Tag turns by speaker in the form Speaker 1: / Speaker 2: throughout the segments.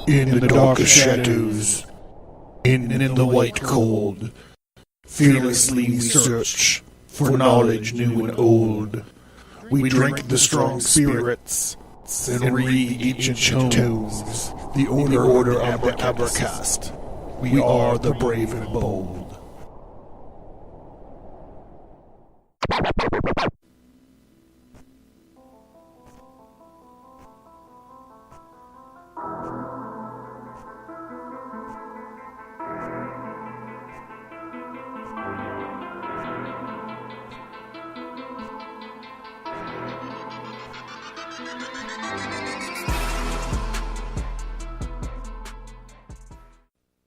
Speaker 1: In the dark shadows, in the white cold, fearlessly we search for knowledge new and old. We drink the strong spirits and read ancient tomes, the order of the Abercast. We are the brave and bold.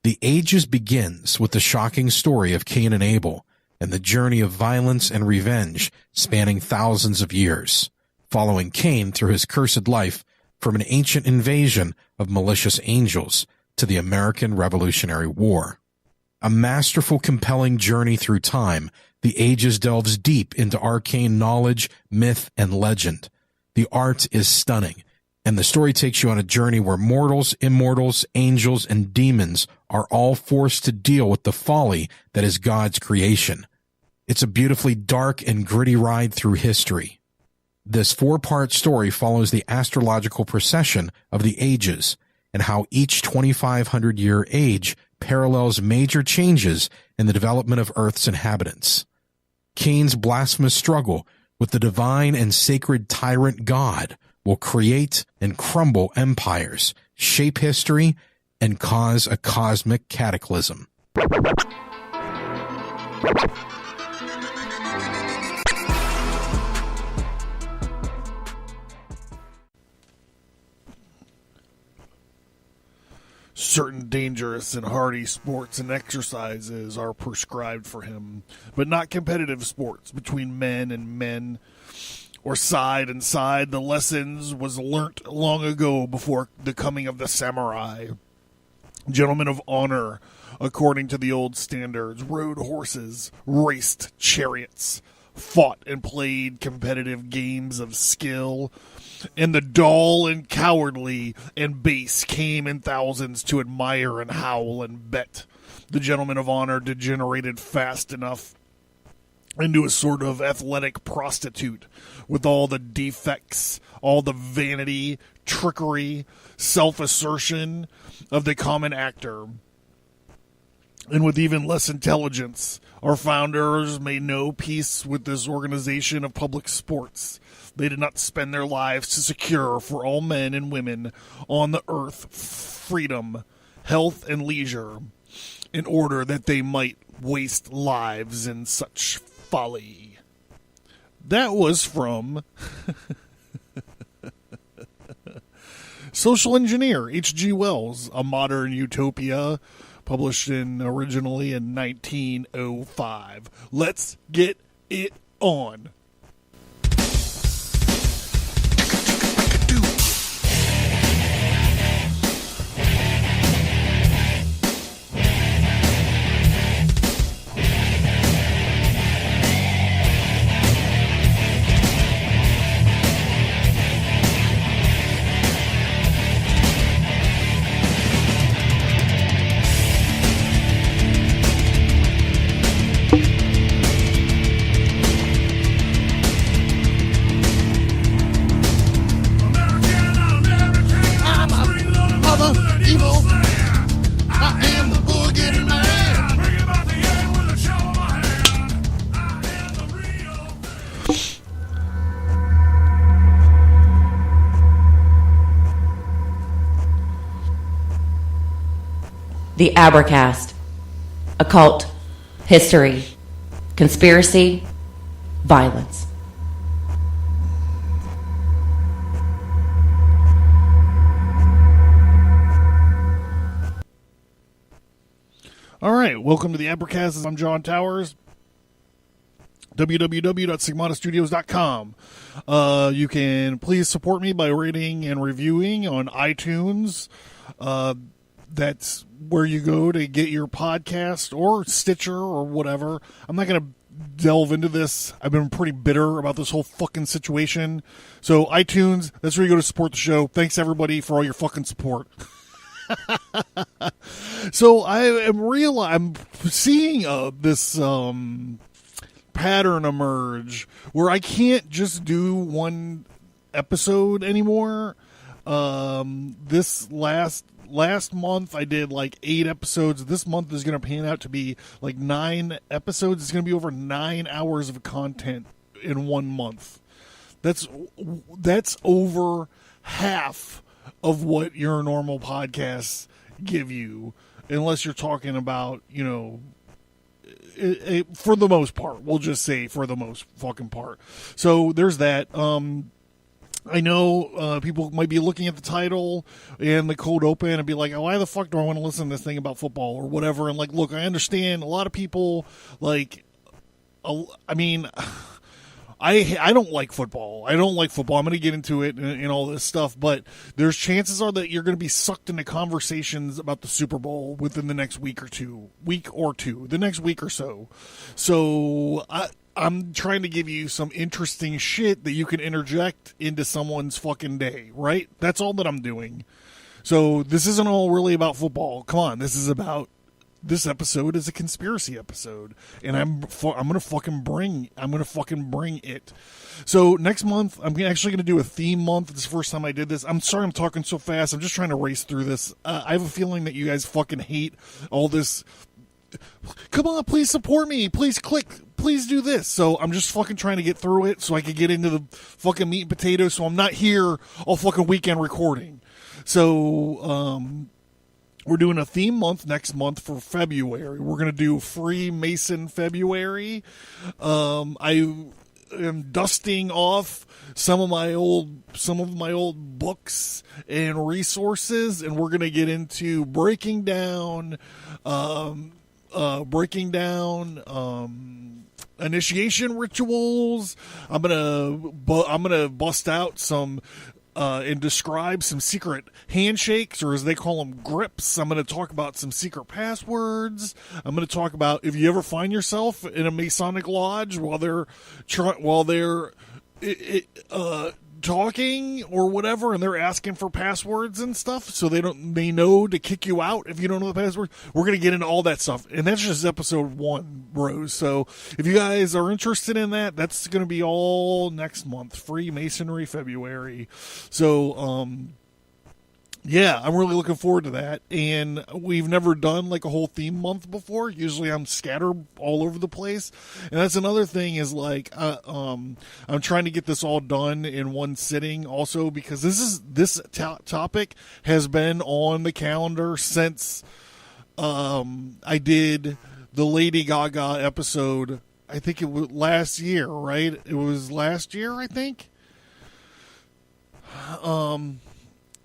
Speaker 2: The Ages begins with the shocking story of Cain and Abel and the journey of violence and revenge spanning thousands of years, following Cain through his cursed life from an ancient invasion of malicious angels to the American Revolutionary War. A masterful, compelling journey through time, The Ages delves deep into arcane knowledge, myth, and legend. The art is stunning, and the story takes you on a journey where mortals, immortals, angels, and demons are all forced to deal with the folly that is God's creation. It's a beautifully dark and gritty ride through history. This 4-part story follows the astrological procession of the ages and how each 2,500-year age parallels major changes in the development of Earth's inhabitants. Cain's blasphemous struggle with the divine and sacred tyrant God will create and crumble empires, shape history, and cause a cosmic cataclysm.
Speaker 1: Certain dangerous and hardy sports and exercises are prescribed for him, but not competitive sports between men and men or side and side. The lessons was learnt long ago before the coming of the samurai. Gentlemen of honor, according to the old standards, rode horses, raced chariots, fought and played competitive games of skill, and the dull and cowardly and base came in thousands to admire and howl and bet. The gentleman of honor degenerated fast enough into a sort of athletic prostitute with all the defects, all the vanity, trickery, self-assertion of the common actor. And with even less intelligence, our founders made no peace with this organization of public sports. They did not spend their lives to secure for all men and women on the earth freedom, health, and leisure, in order that they might waste lives in such folly. That was from Social Engineer, H.G. Wells, A Modern Utopia, published originally in 1905. Let's get it on.
Speaker 3: The Abercast. Occult. History. Conspiracy. Violence.
Speaker 1: All right, welcome to the Abercast. I'm John Towers. www.sigmatastudios.com. You can please support me by rating and reviewing on iTunes. That's where you go to get your podcast, or Stitcher or whatever. I'm not going to delve into this. I've been pretty bitter about this whole fucking situation. So iTunes, that's where you go to support the show. Thanks everybody for all your fucking support. So I'm seeing this pattern emerge where I can't just do one episode anymore. This last month I did like 8 episodes. This month is going to pan out to be like 9 episodes. It's going to be over 9 hours of content in 1 month. That's over half of what your normal podcasts give you, unless you're talking about, for the most part. We'll just say for the most fucking part. So there's that. I know people might be looking at the title and the cold open and be like, oh, why the fuck do I want to listen to this thing about football or whatever? And like, look, I understand a lot of people like, I mean, I don't like football. I'm going to get into it and all this stuff, but there's chances are that you're going to be sucked into conversations about the Super Bowl within the next week or two, the next week or so. So I'm trying to give you some interesting shit that you can interject into someone's fucking day, right? That's all that I'm doing. So this isn't all really about football. Come on, this episode is a conspiracy episode, and I'm gonna fucking bring it. So next month, I'm actually gonna do a theme month. This is the first time I did this. I'm sorry I'm talking so fast. I'm just trying to race through this. I have a feeling that you guys fucking hate all this. Come on, please support me. Please click. Please do this. So I'm just fucking trying to get through it so I can get into the fucking meat and potatoes. So I'm not here all fucking weekend recording. So we're doing a theme month next month for February. We're going to do Freemason February. I am dusting off some of my old books and resources, and we're going to get into breaking down initiation rituals. I'm gonna bust out some and describe some secret handshakes, or as they call them, grips. I'm going to talk about some secret passwords. I'm going to talk about if you ever find yourself in a Masonic lodge while they're talking or whatever, and they're asking for passwords and stuff, so they know to kick you out if you don't know the password. We're going to get into all that stuff, and that's just episode 1, bros. So if you guys are interested in that, that's going to be all next month. Freemasonry February. So yeah, I'm really looking forward to that. And we've never done like a whole theme month before. Usually I'm scattered all over the place. And that's another thing is like, I'm trying to get this all done in one sitting also, because this topic has been on the calendar since, I did the Lady Gaga episode. I think it was last year, right? It was last year, I think.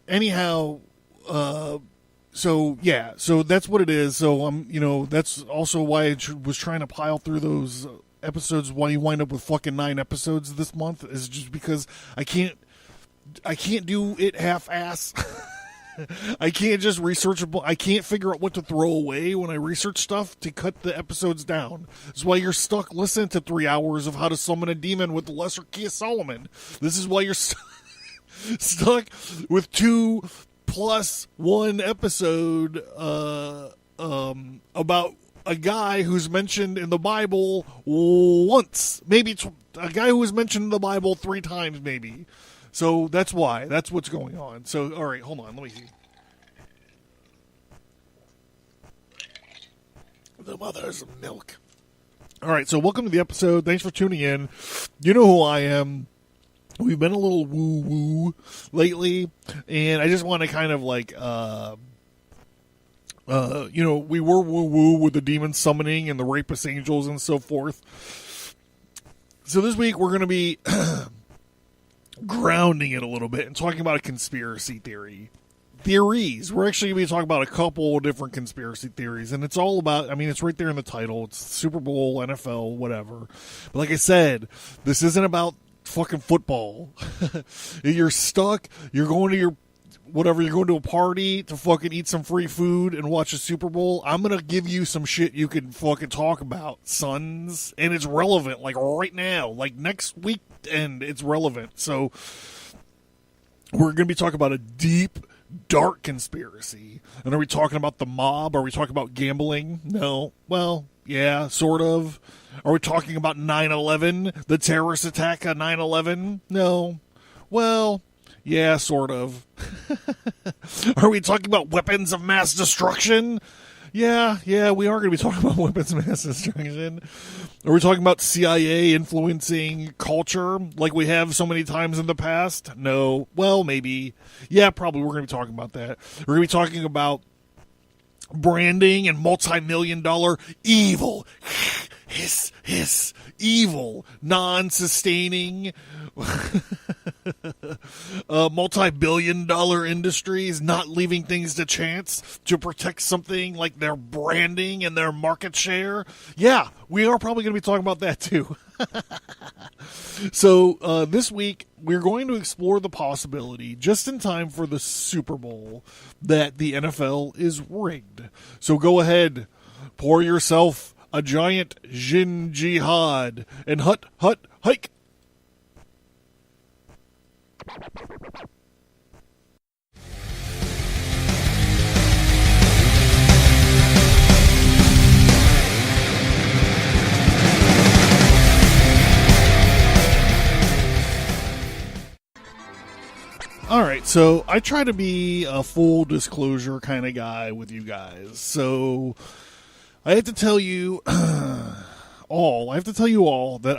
Speaker 1: Anyhow, so that's what it is. So that's also why I was trying to pile through those episodes. Why you wind up with fucking 9 episodes this month is just because I can't do it half-ass. I can't just research I can't figure out what to throw away when I research stuff to cut the episodes down. That's why you're stuck listening to 3 hours of how to summon a demon with the Lesser Key of Solomon. This is why you're stuck with 2 plus 1 episode about a guy who's mentioned in the Bible once, maybe a guy who was mentioned in the Bible 3 times, maybe. So that's why. That's what's going on. So all right, hold on. Let me see. The mother's milk. All right. So welcome to the episode. Thanks for tuning in. You know who I am. We've been a little woo-woo lately, and I just want to kind of like, we were woo-woo with the demon summoning and the rapist angels and so forth. So this week we're going to be grounding it a little bit and talking about a conspiracy theories. We're actually going to be talking about a couple different conspiracy theories, and it's all about, it's right there in the title. It's Super Bowl, NFL, whatever. But like I said, this isn't about fucking football. You're stuck. You're going to a party to fucking eat some free food and watch a Super Bowl. I'm going to give you some shit you can fucking talk about, sons. And it's relevant, like right now, like next weekend, it's relevant. So we're going to be talking about a deep dark conspiracy. And are we talking about the mob? Are we talking about gambling? No. Well, yeah, sort of. Are we talking about 9/11, the terrorist attack on 9/11? No. Well, yeah, sort of. Are we talking about weapons of mass destruction? Yeah, we are going to be talking about weapons of mass destruction. Are we talking about CIA influencing culture like we have so many times in the past? No. Well, maybe. Yeah, probably we're going to be talking about that. We're going to be talking about branding and multi-million-dollar evil. Hiss, evil, non-sustaining, multi-billion-dollar industries not leaving things to chance to protect something like their branding and their market share. Yeah, we are probably going to be talking about that too. So this week, we're going to explore the possibility, just in time for the Super Bowl, that the NFL is rigged. So go ahead, pour yourself a giant Jin Jihad and hike. All right, so I try to be a full disclosure kind of guy with you guys. So I have to tell you all that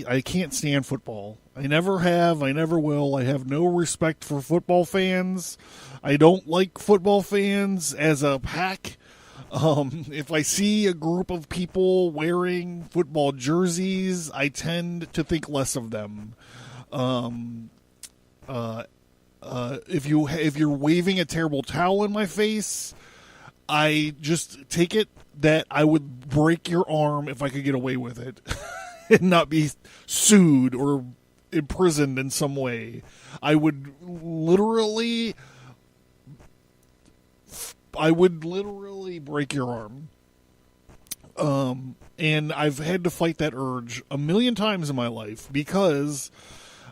Speaker 1: I can't stand football. I never have, I never will. I have no respect for football fans. I don't like football fans as a pack. If I see a group of people wearing football jerseys, I tend to think less of them. If you're waving a terrible towel in my face, I just take it that I would break your arm if I could get away with it and not be sued or imprisoned in some way. I would literally break your arm. And I've had to fight that urge a million times in my life because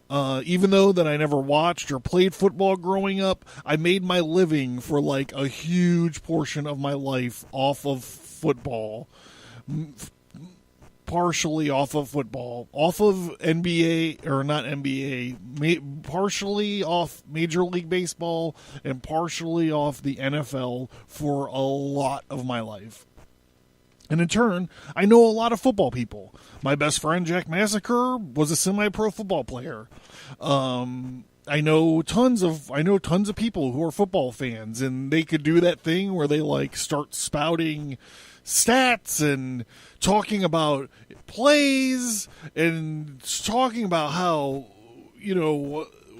Speaker 1: even though that I never watched or played football growing up, I made my living for like a huge portion of my life off of football. Partially off of football, off of NBA, or not NBA, partially off Major League Baseball, and partially off the NFL for a lot of my life. And in turn, I know a lot of football people. My best friend, Jack Massacre, was a semi-pro football player. I know tons of people who are football fans, and they could do that thing where they like start spouting stats and talking about plays and talking about how,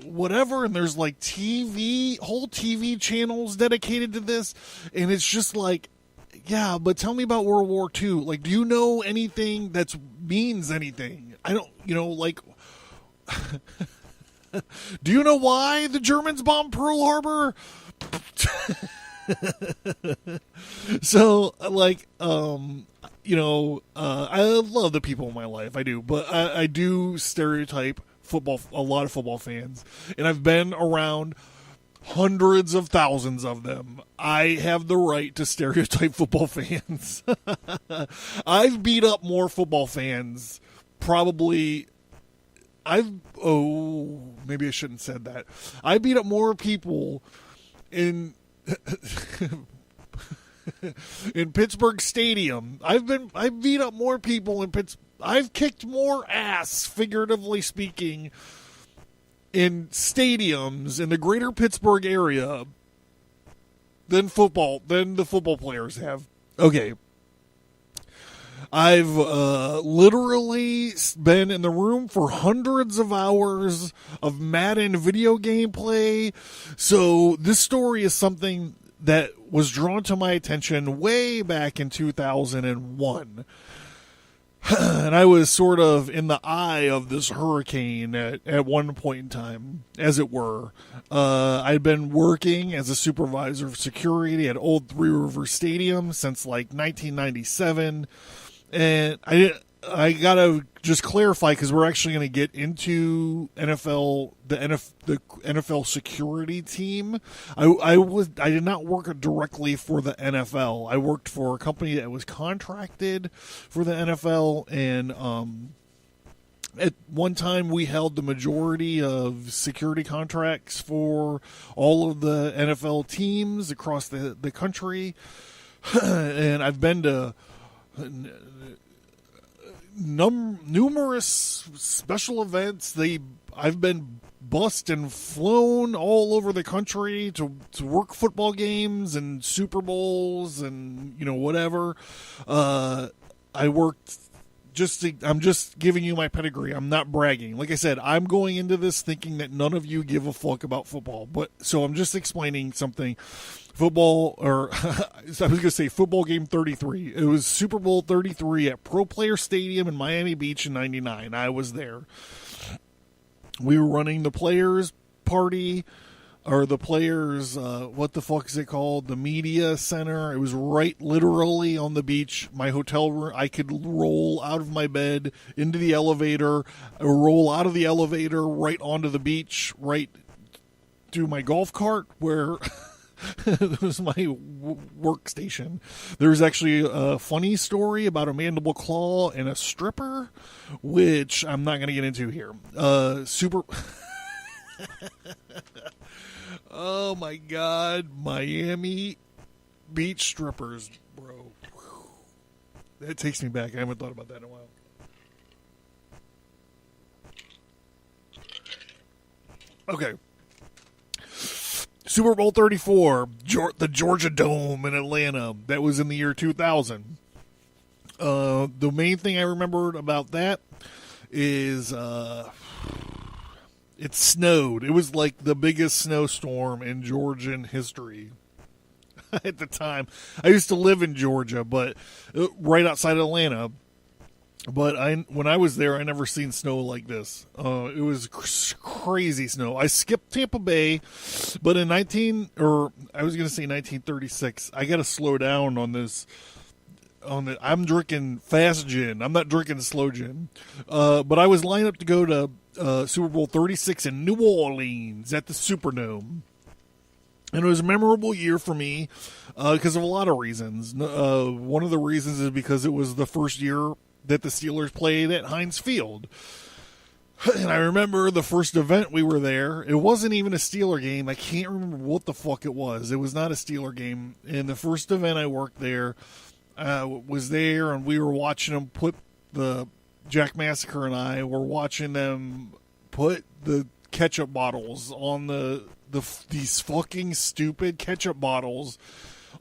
Speaker 1: whatever, and there's like whole TV channels dedicated to this, and it's just like, yeah, but tell me about World War II. Like, do you know anything that means anything? I don't, like, do you know why the Germans bombed Pearl Harbor? So, like, I love the people in my life. I do. But I do stereotype a lot of football fans. And I've been around hundreds of thousands of them. I have the right to stereotype football fans. I've beat up more football fans. Maybe I shouldn't have said that. I beat up more people in in Pittsburgh Stadium. I've beat up more people in Pittsburgh. I've kicked more ass, figuratively speaking, in stadiums in the greater Pittsburgh area than the football players have. Okay. I've literally been in the room for hundreds of hours of Madden video gameplay. So this story is something that was drawn to my attention way back in 2001. And I was sort of in the eye of this hurricane at one point in time, as it were. I'd been working as a supervisor of security at Old Three River Stadium since like 1997. And I gotta just clarify because we're actually going to get into the NFL security team. I did not work directly for the NFL. I worked for a company that was contracted for the NFL, and at one time we held the majority of security contracts for all of the NFL teams across the country, and I've been to numerous special events. I've been bussed and flown all over the country to work football games and Super Bowls and whatever. I worked. I'm just giving you my pedigree. I'm not bragging. Like I said, I'm going into this thinking that none of you give a fuck about football. So I'm just explaining something. Football, or I was going to say football game 33. It was Super Bowl 33 at Pro Player Stadium in Miami Beach in 99. I was there. We were running the players party, or the players, what the fuck is it called? The media center. It was right literally on the beach. My hotel room, I could roll out of my bed into the elevator, roll out of the elevator right onto the beach, right to my golf cart where it was my workstation. There's actually a funny story about a mandible claw and a stripper, which I'm not going to get into here. Oh my God, Miami Beach strippers, bro. That takes me back. I haven't thought about that in a while. Okay. Super Bowl 34, the Georgia Dome in Atlanta. That was in the year 2000. The main thing I remembered about that is it snowed. It was like the biggest snowstorm in Georgian history at the time. I used to live in Georgia, but right outside Atlanta. But when I was there, I never seen snow like this. It was crazy snow. I skipped Tampa Bay, but in 1936, I got to slow down on this. I'm drinking fast gin. I'm not drinking slow gin. But I was lined up to go to Super Bowl 36 in New Orleans at the Superdome. And it was a memorable year for me because of a lot of reasons. One of the reasons is because it was the first year that the Steelers played at Heinz Field. And I remember the first event we were there. It wasn't even a Steeler game. I can't remember what the fuck it was. It was not a Steeler game. And the first event I worked there was there, and we were watching them put Jack Massacre and I were watching them put the ketchup bottles on these fucking stupid ketchup bottles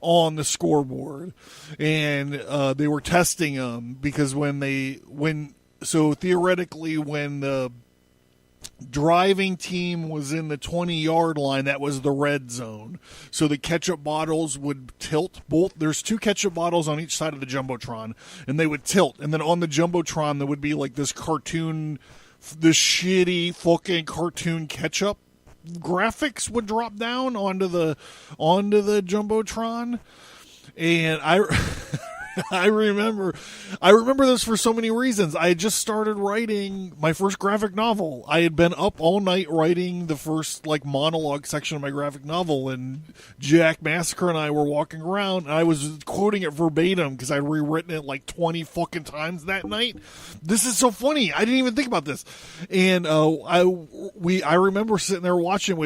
Speaker 1: on the scoreboard, and they were testing them because theoretically when the driving team was in the 20-yard line, that was the red zone. So the ketchup bottles would tilt both. There's two ketchup bottles on each side of the Jumbotron, and they would tilt. And then on the Jumbotron, there would be like this shitty fucking cartoon ketchup graphics would drop down onto the Jumbotron. And I remember this for so many reasons. I had just started writing my first graphic novel. I had been up all night writing the first monologue section of my graphic novel, and Jack Massacre and I were walking around, and I was quoting it verbatim because I'd rewritten it 20 fucking times that night. This is so funny. I didn't even think about this. And I remember sitting there watching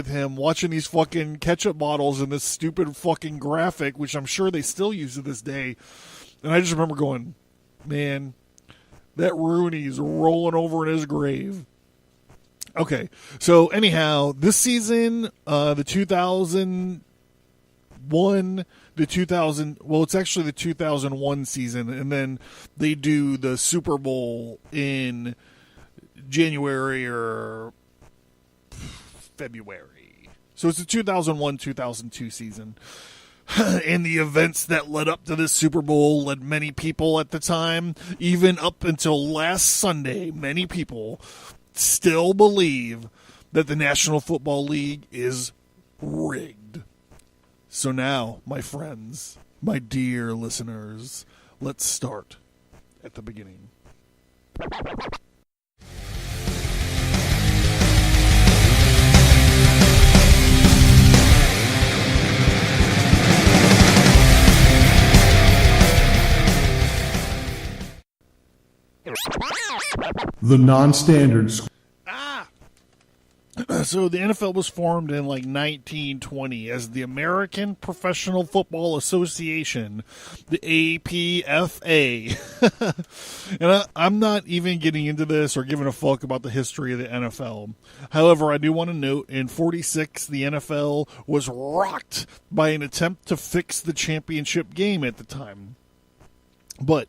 Speaker 1: these fucking ketchup bottles and this stupid fucking graphic, which I'm sure they still use to this day. And I just remember going, man, that Rooney's rolling over in his grave. Okay, so anyhow, this season, the 2001, it's actually the 2001 season, and then they do the Super Bowl in January or February. So it's the 2001-2002 season. And the events that led up to this Super Bowl led many people at the time, even up until last Sunday, many people still believe that the National Football League is rigged. So now, my friends, my dear listeners, let's start at the beginning.
Speaker 4: The non-standard.
Speaker 1: So the NFL was formed in like 1920 as the American Professional Football Association, the APFA. And I'm not even getting into this or giving a fuck about the history of the NFL. However, I do want to note in 46, the NFL was rocked by an attempt to fix the championship game at the time. But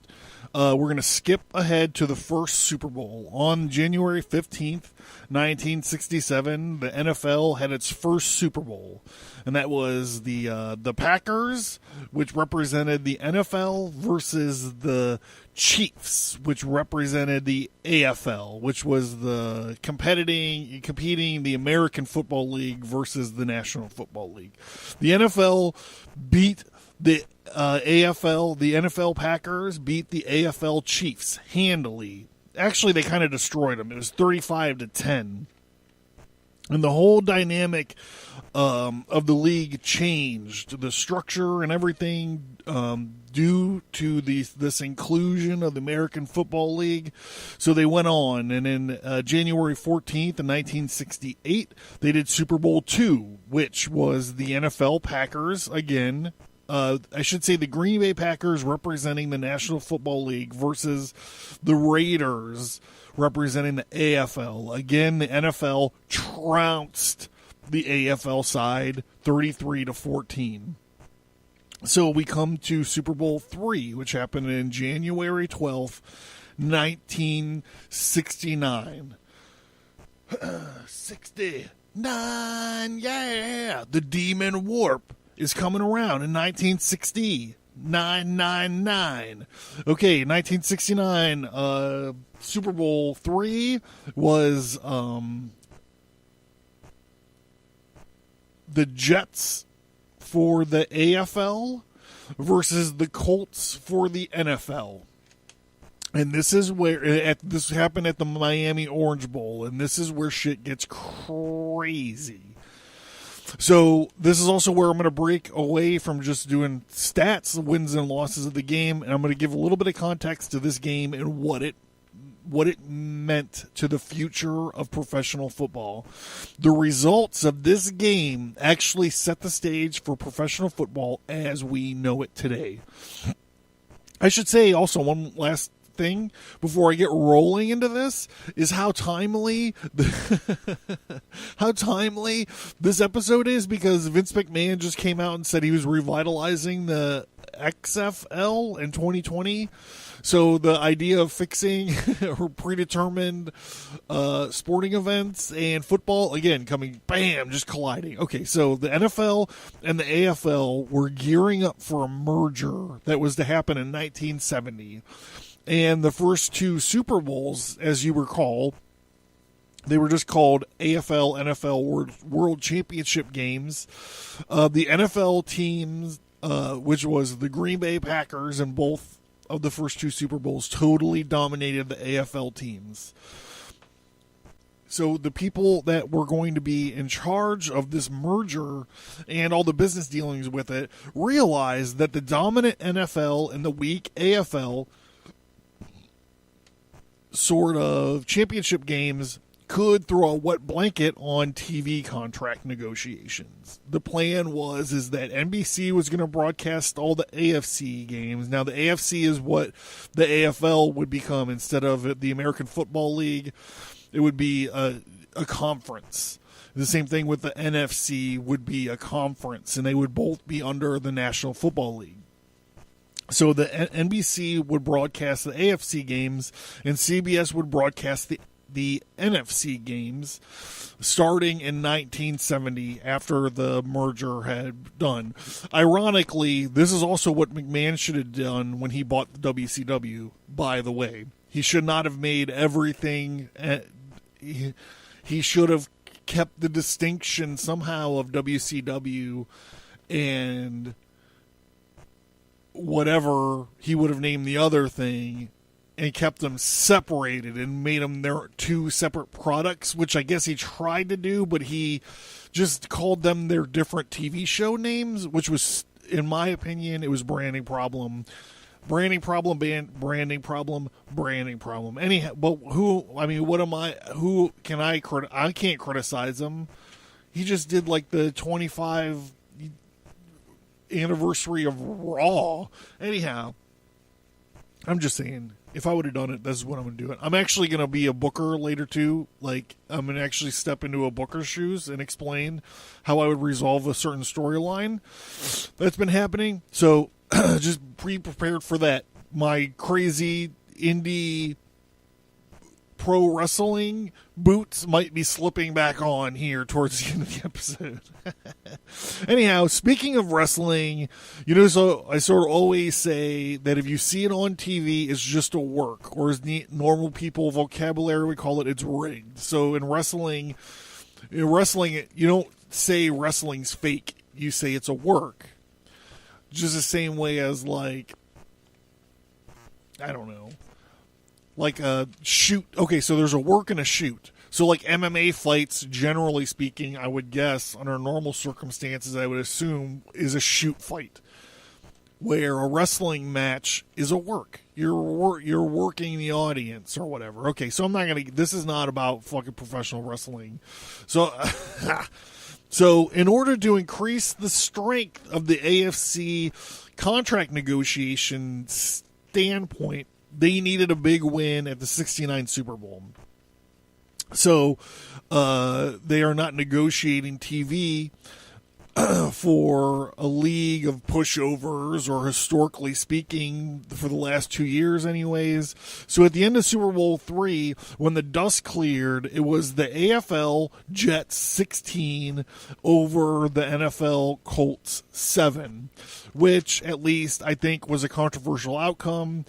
Speaker 1: we're going to skip ahead to the first Super Bowl. On January 15th, 1967, the NFL had its first Super Bowl, and that was the Packers, which represented the NFL, versus the Chiefs, which represented the AFL, which was the competing the American Football League versus the National Football League. The NFL beat the AFL, the NFL Packers beat the AFL Chiefs handily. Actually, they kind of destroyed them. It was 35-10. And the whole dynamic of the league changed. The structure and everything due to this inclusion of the American Football League. So they went on. And in January 14th of 1968, they did Super Bowl II, which was the NFL Packers again. I should say the Green Bay Packers representing the National Football League versus the Raiders representing the AFL. Again, the NFL trounced the AFL side 33-14. So we come to Super Bowl III, which happened in January 12th, 1969. 69, yeah! The Demon Warp is coming around in 1960. 999. Okay, 1969, Super Bowl III was the Jets for the AFL versus the Colts for the NFL. And this is where this happened at the Miami Orange Bowl, and this is where shit gets crazy. So this is also where I'm going to break away from just doing stats, wins and losses of the game, and I'm going to give a little bit of context to this game and what it meant to the future of professional football. The results of this game actually set the stage for professional football as we know it today. I should say also one last thing before I get rolling into this is how timely this episode is, because Vince McMahon just came out and said he was revitalizing the XFL in 2020. So the idea of fixing or predetermined sporting events and football, again, coming, bam, just colliding. Okay, so the NFL and the AFL were gearing up for a merger that was to happen in 1970. And the first two Super Bowls, as you recall, they were just called AFL NFL World Championship games. The NFL teams, which was the Green Bay Packers in both of the first two Super Bowls, totally dominated the AFL teams. So the people that were going to be in charge of this merger and all the business dealings with it realized that the dominant NFL and the weak AFL sort of championship games could throw a wet blanket on TV contract negotiations. The plan is that NBC was going to broadcast all the AFC games. Now the AFC is what the AFL would become. Instead of the American Football League, it would be a conference. The same thing with the NFC would be a conference, and they would both be under the National Football League. So the NBC would broadcast the AFC games, and CBS would broadcast the NFC games starting in 1970 after the merger had done. Ironically, this is also what McMahon should have done when he bought the WCW, by the way. He should not have made everything. He should have kept the distinction somehow of WCW and whatever he would have named the other thing, and kept them separated and made them their two separate products, which I guess he tried to do, but he just called them their different TV show names, which was, in my opinion, it was branding problem. Branding problem, branding problem, branding problem. Anyhow, but who can I can't criticize him. He just did like the 25 anniversary of Raw. Anyhow, I'm just saying, if I would have done it, this is what I'm going to do. I'm actually going to be a booker later too. Like, I'm going to actually step into a booker's shoes and explain how I would resolve a certain storyline that's been happening. So just be prepared for that. My crazy indie pro wrestling boots might be slipping back on here towards the end of the episode. Anyhow, speaking of wrestling, so I sort of always say that if you see it on TV, it's just a work, or as normal people vocabulary would call it, it's rigged. So in wrestling, you don't say wrestling's fake, you say it's a work. Just the same way as, like, I don't know, like a shoot. Okay, so there's a work and a shoot. So like MMA fights, generally speaking, I would guess, under normal circumstances, I would assume, is a shoot fight. Where a wrestling match is a work. You're working the audience or whatever. Okay, so this is not about fucking professional wrestling. So, so in order to increase the strength of the AFC contract negotiation standpoint, they needed a big win at the '69 Super Bowl. So they are not negotiating TV for a league of pushovers, or historically speaking, for the last 2 years anyways. So at the end of Super Bowl III, when the dust cleared, it was the AFL Jets 16 over the NFL Colts 7, which at least I think was a controversial outcome.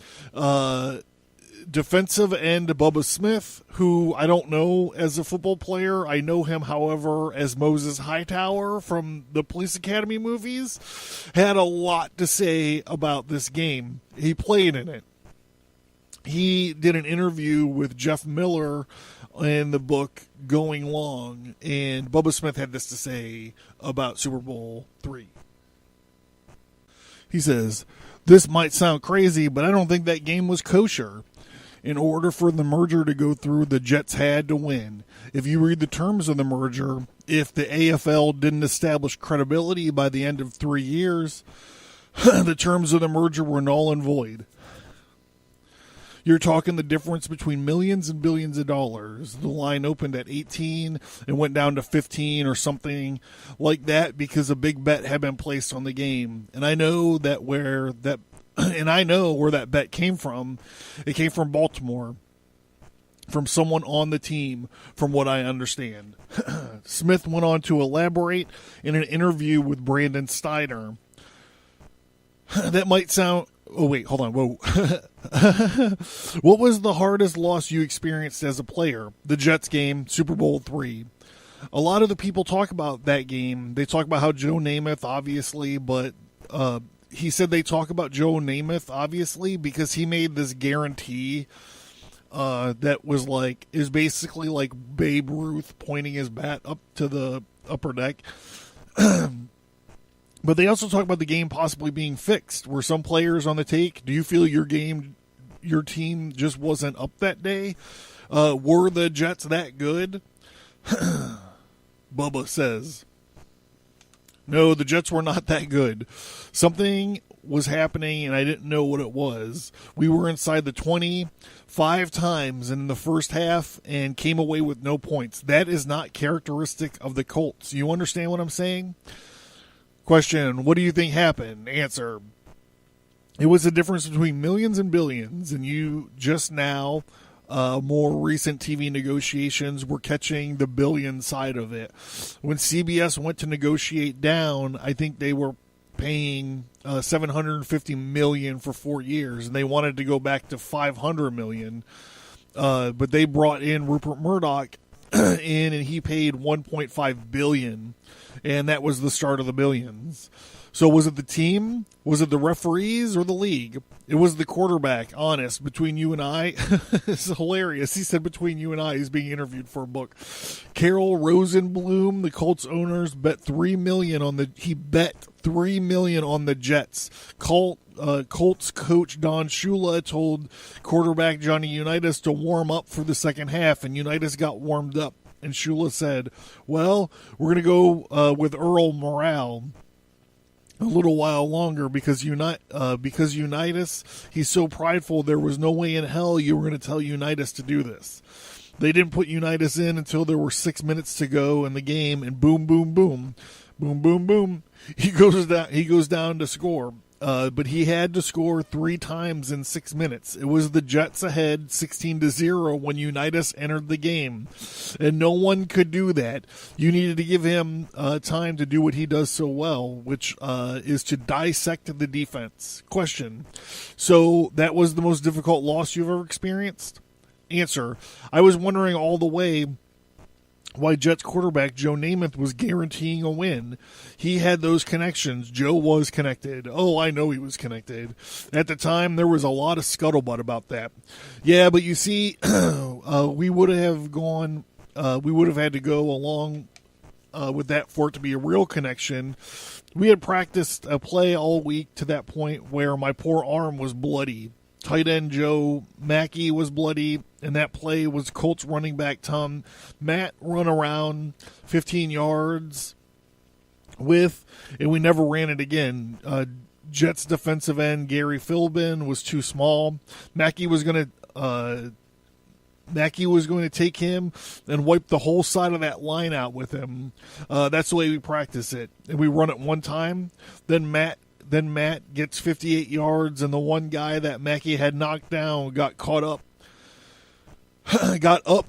Speaker 1: Defensive end Bubba Smith, who I don't know as a football player. I know him, however, as Moses Hightower from the Police Academy movies, had a lot to say about this game. He played in it. He did an interview with Jeff Miller in the book Going Long, and Bubba Smith had this to say about Super Bowl III. He says, "This might sound crazy, but I don't think that game was kosher. In order for the merger to go through, the Jets had to win. If you read the terms of the merger, if the AFL didn't establish credibility by the end of 3 years, the terms of the merger were null and void. You're talking the difference between millions and billions of dollars. The line opened at 18 and went down to 15 or something like that because a big bet had been placed on the game. And I know where that bet came from. It came from Baltimore, from someone on the team, from what I understand." Smith went on to elaborate in an interview with Brandon Steiner. That might sound... Oh, wait, hold on. Whoa. What was the hardest loss you experienced as a player? The Jets game, Super Bowl III. A lot of the people talk about that game. They talk about how Joe Namath, obviously, but he said they talk about Joe Namath, obviously, because he made this guarantee that was like, is basically like Babe Ruth pointing his bat up to the upper deck. But they also talk about the game possibly being fixed. Were some players on the take? Do you feel your team just wasn't up that day? Were the Jets that good? Bubba says, "No, the Jets were not that good. Something was happening, and I didn't know what it was. We were inside the 20 5 times in the first half and came away with no points. That is not characteristic of the Colts. You understand what I'm saying?" Question, what do you think happened? Answer, it was the difference between millions and billions, and you just now, more recent TV negotiations were catching the billion side of it. When CBS went to negotiate down, I think they were paying $750 million for 4 years, and they wanted to go back to $500 million, but they brought in Rupert Murdoch in, and he paid $1.5 billion. And that was the start of the billions. So was it the team? Was it the referees or the league? It was the quarterback, honest, between you and I. It's hilarious. He said between you and I, he's being interviewed for a book. Carol Rosenblum, the Colts owners, bet $3 million on the Jets. Colts coach Don Shula told quarterback Johnny Unitas to warm up for the second half, and Unitas got warmed up. And Shula said, well, we're going to go with Earl Morale a little while longer because Unitas, he's so prideful there was no way in hell you were going to tell Unitas to do this. They didn't put Unitas in until there were 6 minutes to go in the game, and boom, boom, boom, boom, boom, boom. He goes down to score. But he had to score 3 times in 6 minutes. It was the Jets ahead 16-0 when Unitas entered the game. And no one could do that. You needed to give him time to do what he does so well, which is to dissect the defense. Question. So that was the most difficult loss you've ever experienced? Answer. I was wondering all the way why Jets quarterback Joe Namath was guaranteeing a win. He had those connections. Joe was connected. Oh, I know he was connected. At the time, there was a lot of scuttlebutt about that. Yeah, but you see, we would have had to go along with that for it to be a real connection. We had practiced a play all week to that point where my poor arm was bloody. Tight end Joe Mackey was bloody, and that play was Colts running back Tom Matt run around 15 yards and we never ran it again. Jets defensive end Gary Philbin was too small. Mackey was going to take him and wipe the whole side of that line out with him. That's the way we practice it. And we run it one time, then Matt gets 58 yards, and the one guy that Mackey had knocked down got up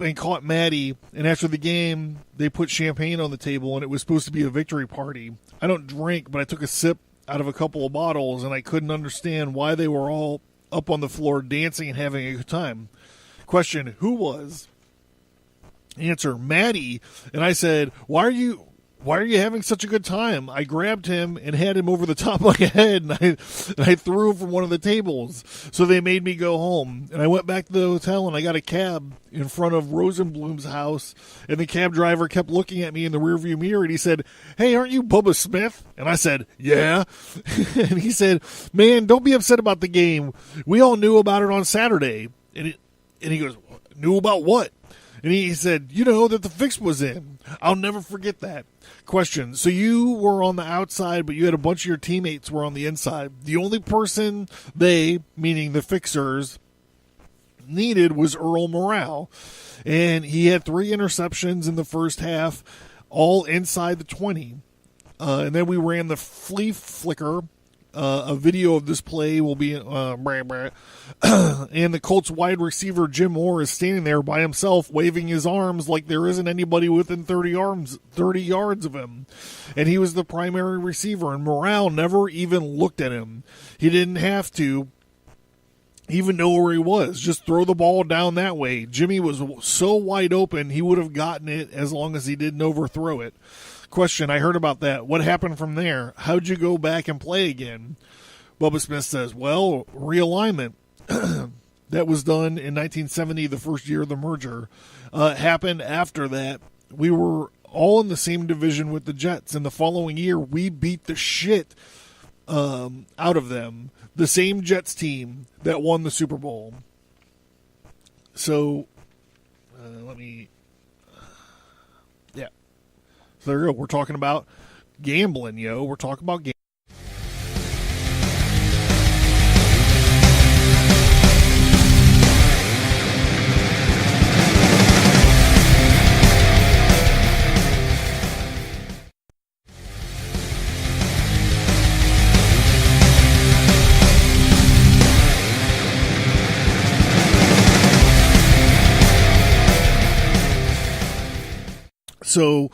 Speaker 1: and caught Matty. And after the game, they put champagne on the table, and it was supposed to be a victory party. I don't drink, but I took a sip out of a couple of bottles, and I couldn't understand why they were all up on the floor dancing and having a good time. Question, who was? Answer, Matty. And I said, why are you having such a good time? I grabbed him and had him over the top of my head, and I threw him from one of the tables. So they made me go home. And I went back to the hotel, and I got a cab in front of Rosenblum's house. And the cab driver kept looking at me in the rearview mirror, and he said, hey, aren't you Bubba Smith? And I said, yeah. And he said, man, don't be upset about the game. We all knew about it on Saturday. And he goes, knew about what? And he said, that the fix was in. I'll never forget that. Question. So you were on the outside, but you had a bunch of your teammates were on the inside. The only person they, meaning the fixers, needed was Earl Morale. And he had 3 interceptions in the first half, all inside the 20. And then we ran the flea flicker. A video of this play will be and the Colts wide receiver Jim Moore is standing there by himself waving his arms like there isn't anybody within 30 yards of him, and he was the primary receiver, and Morale never even looked at him. He didn't have to even know where he was. Just throw the ball down that way. Jimmy was so wide open he would have gotten it as long as he didn't overthrow it. Question, I heard about that. What happened from there? How'd you go back and play again? Bubba Smith says, well, realignment. That was done in 1970, the first year of the merger. Happened after that. We were all in the same division with the Jets, and the following year we beat the shit out of them. The same Jets team that won the Super Bowl. So, yeah. So there you go. We're talking about gambling, yo. We're talking about gambling. So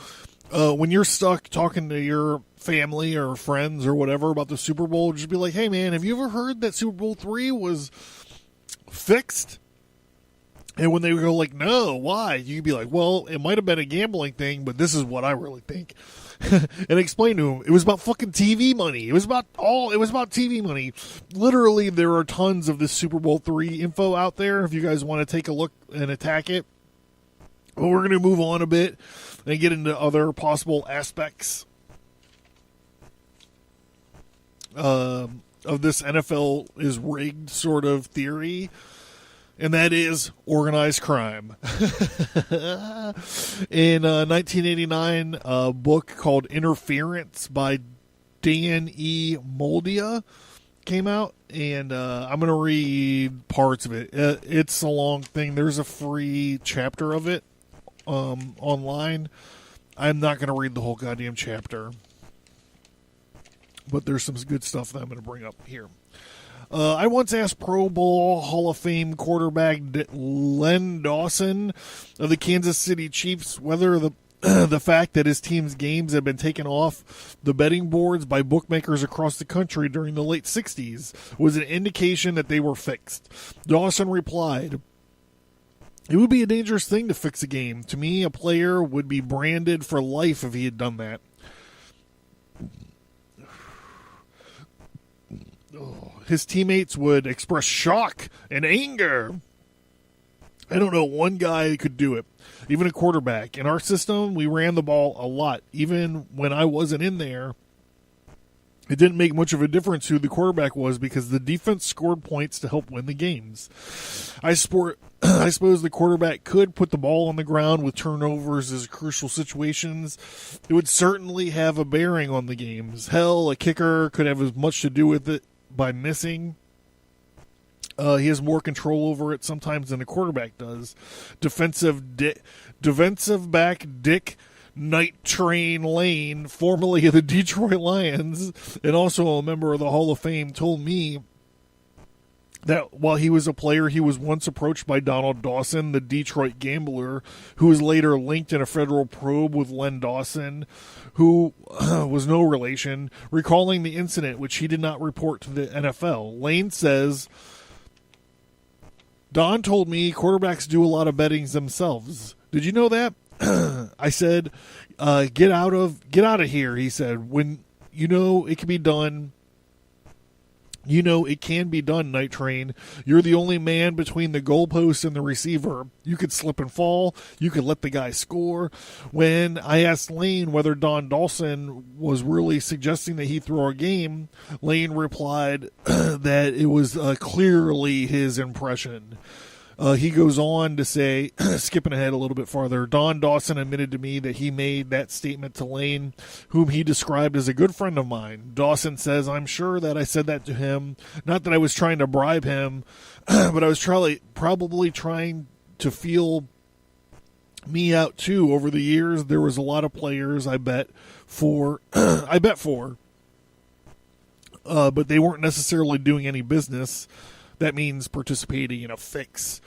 Speaker 1: when you're stuck talking to your family or friends or whatever about the Super Bowl, just be like, hey, man, have you ever heard that Super Bowl III was fixed? And when they go like, no, why? You could be like, well, it might have been a gambling thing, but this is what I really think. And explain to him, it was about fucking TV money. It was about TV money. Literally, there are tons of this Super Bowl III info out there if you guys want to take a look and attack it. But we're going to move on a bit and get into other possible aspects of this NFL is rigged sort of theory. And that is organized crime. In 1989, a book called Interference by Dan E. Moldia came out, and I'm going to read parts of it. It's a long thing. There's a free chapter of it online. I'm not going to read the whole goddamn chapter, but there's some good stuff that I'm going to bring up here. I once asked Pro Bowl Hall of Fame quarterback Len Dawson of the Kansas City Chiefs whether the fact that his team's games had been taken off the betting boards by bookmakers across the country during the late 60s was an indication that they were fixed. Dawson replied, "It would be a dangerous thing to fix a game. To me, a player would be branded for life if he had done that." His teammates would express shock and anger. I don't know one guy who could do it, even a quarterback. In our system, we ran the ball a lot. Even when I wasn't in there, it didn't make much of a difference who the quarterback was because the defense scored points to help win the games. I suppose the quarterback could put the ball on the ground with turnovers as crucial situations. It would certainly have a bearing on the games. Hell, a kicker could have as much to do with it by missing. He has more control over it sometimes than the quarterback does. Defensive back Dick Night Train Lane, formerly of the Detroit Lions, and also a member of the Hall of Fame, told me that while he was a player, he was once approached by Donald Dawson, the Detroit gambler, who was later linked in a federal probe with Len Dawson, who was no relation, recalling the incident, which he did not report to the NFL. Lane says, "Don told me quarterbacks do a lot of bettings themselves. Did you know that?" I said, get out of here, he said. "When it can be done. It can be done, Night Train. You're the only man between the goalpost and the receiver. You could slip and fall. You could let the guy score." When I asked Lane whether Don Dawson was really suggesting that he throw a game, Lane replied that it was clearly his impression. He goes on to say, skipping ahead a little bit farther, Don Dawson admitted to me that he made that statement to Lane, whom he described as a good friend of mine. Dawson says, "I'm sure that I said that to him. Not that I was trying to bribe him, but I was probably trying to feel me out too. Over the years, there was a lot of players I bet for, but they weren't necessarily doing any business. That means participating in a fix.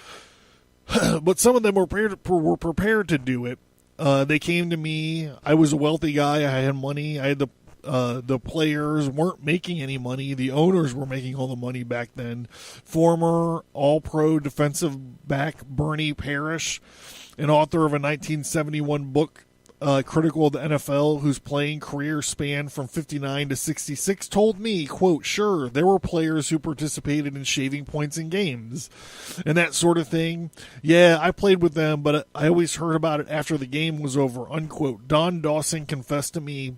Speaker 1: But some of them were prepared to do it. They came to me. I was a wealthy guy. I had money. I had the players weren't making any money. The owners were making all the money back then. Former All-Pro defensive back Bernie Parrish, an author of a 1971 book critical of the NFL, whose playing career spanned from 59 to 66, told me, quote, "Sure, there were players who participated in shaving points in games and that sort of thing. Yeah, I played with them, but I always heard about it after the game was over," unquote. Don Dawson confessed to me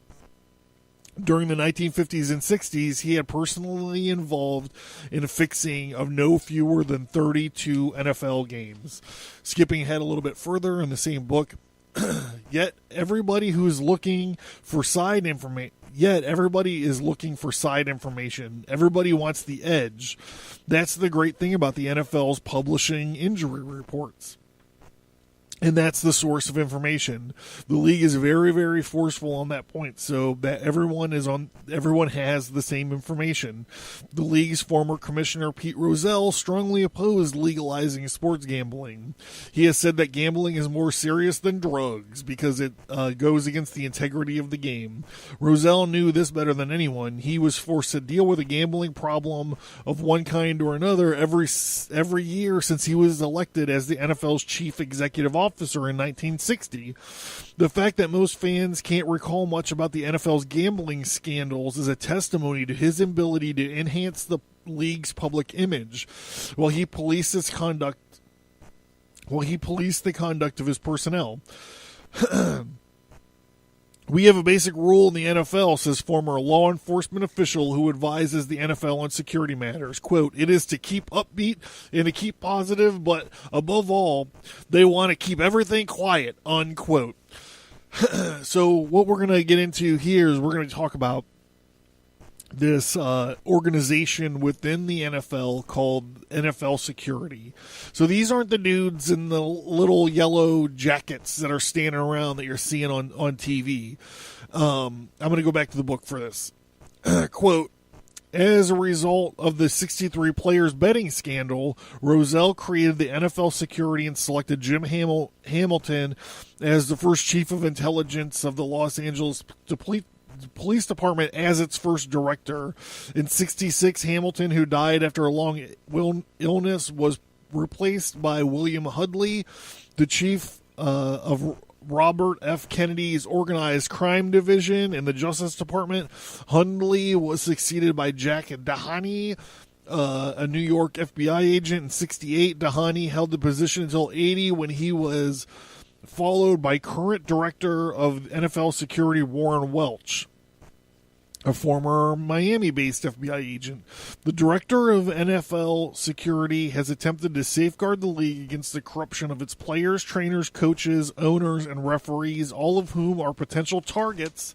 Speaker 1: during the 1950s and 60s, he had personally involved in a fixing of no fewer than 32 NFL games. Skipping ahead a little bit further in the same book, Yet everybody is looking for side information. Everybody wants the edge. That's the great thing about the NFL's publishing injury reports. And that's the source of information. The league is very, very forceful on that point, so that everyone has the same information. The league's former commissioner Pete Rozelle strongly opposed legalizing sports gambling. He has said that gambling is more serious than drugs because it goes against the integrity of the game. Rozelle knew this better than anyone. He was forced to deal with a gambling problem of one kind or another every year since he was elected as the NFL's chief executive officer in 1960. The fact that most fans can't recall much about the NFL's gambling scandals is a testimony to his ability to enhance the league's public image while he policed the conduct of his personnel. We have a basic rule in the NFL, says former law enforcement official who advises the NFL on security matters. Quote, it is to keep upbeat and to keep positive, but above all, they want to keep everything quiet, unquote. So what we're going to get into here is we're going to talk about this organization within the NFL called NFL Security. So these aren't the dudes in the little yellow jackets that are standing around that you're seeing on TV. I'm going to go back to the book for this. Quote, as a result of the 63 players betting scandal, Rozelle created the NFL Security and selected Jim Hamilton as the first chief of intelligence of the Los Angeles Police Department as its first director. In 1966, Hamilton, who died after a long illness, was replaced by William Hudley, the chief of Robert F. Kennedy's Organized Crime Division in the Justice Department. Hundley was succeeded by Jack Dehane, a New York FBI agent. In 1968, Dehane held the position until 1980 when he was followed by current director of NFL Security Warren Welch, a former Miami-based FBI agent. The director of NFL Security has attempted to safeguard the league against the corruption of its players, trainers, coaches, owners, and referees, all of whom are potential targets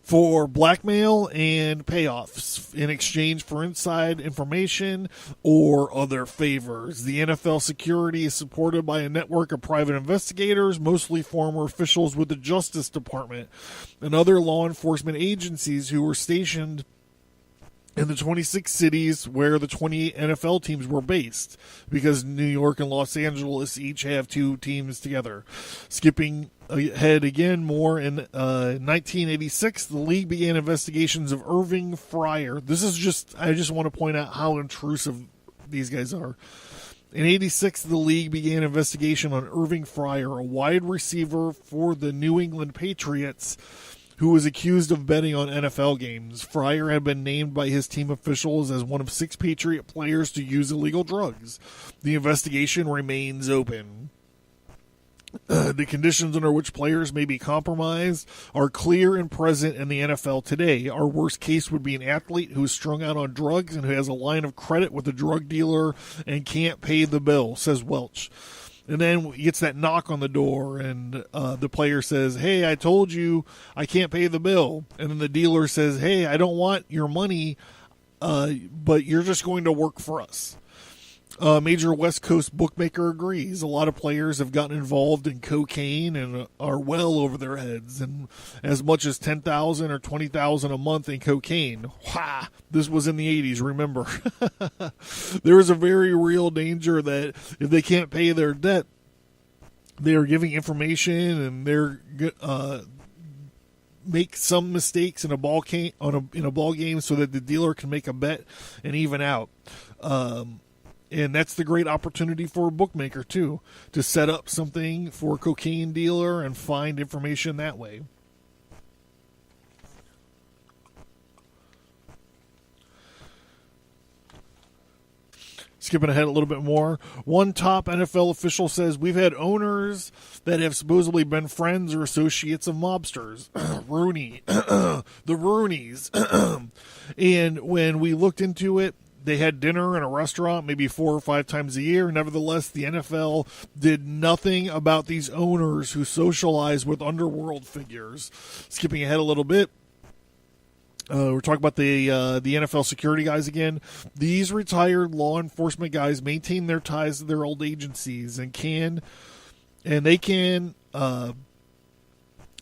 Speaker 1: for blackmail and payoffs in exchange for inside information or other favors. The NFL Security is supported by a network of private investigators, mostly former officials with the Justice Department and other law enforcement agencies who were stationed in the 26 cities where the 28 NFL teams were based, because New York and Los Angeles each have two teams together. Skipping ahead again more, in 1986, the league began investigations of Irving Fryer. I just want to point out how intrusive these guys are. In 1986, the league began investigation on Irving Fryer, a wide receiver for the New England Patriots, who was accused of betting on NFL games. Fryer had been named by his team officials as one of 6 Patriot players to use illegal drugs. The investigation remains open. The conditions under which players may be compromised are clear and present in the NFL today. Our worst case would be an athlete who is strung out on drugs and who has a line of credit with a drug dealer and can't pay the bill, says Welch. And then he gets that knock on the door, and the player says, hey, I told you I can't pay the bill. And then the dealer says, hey, I don't want your money, but you're just going to work for us. Major West Coast bookmaker agrees. A lot of players have gotten involved in cocaine and are well over their heads, and as much as $10,000 or $20,000 a month in cocaine. Wow, this was in the 80s, remember. There is a very real danger that if they can't pay their debt, they are giving information and they're make some mistakes in a ball game so that the dealer can make a bet and even out. And that's the great opportunity for a bookmaker, too, to set up something for a cocaine dealer and find information that way. Skipping ahead a little bit more, one top NFL official says, we've had owners that have supposedly been friends or associates of mobsters. The Rooneys. And when we looked into it, they had dinner in a restaurant maybe 4 or 5 times a year. Nevertheless, the NFL did nothing about these owners who socialize with underworld figures. Skipping ahead a little bit, we're talking about the NFL security guys again. These retired law enforcement guys maintain their ties to their old agencies and can and they can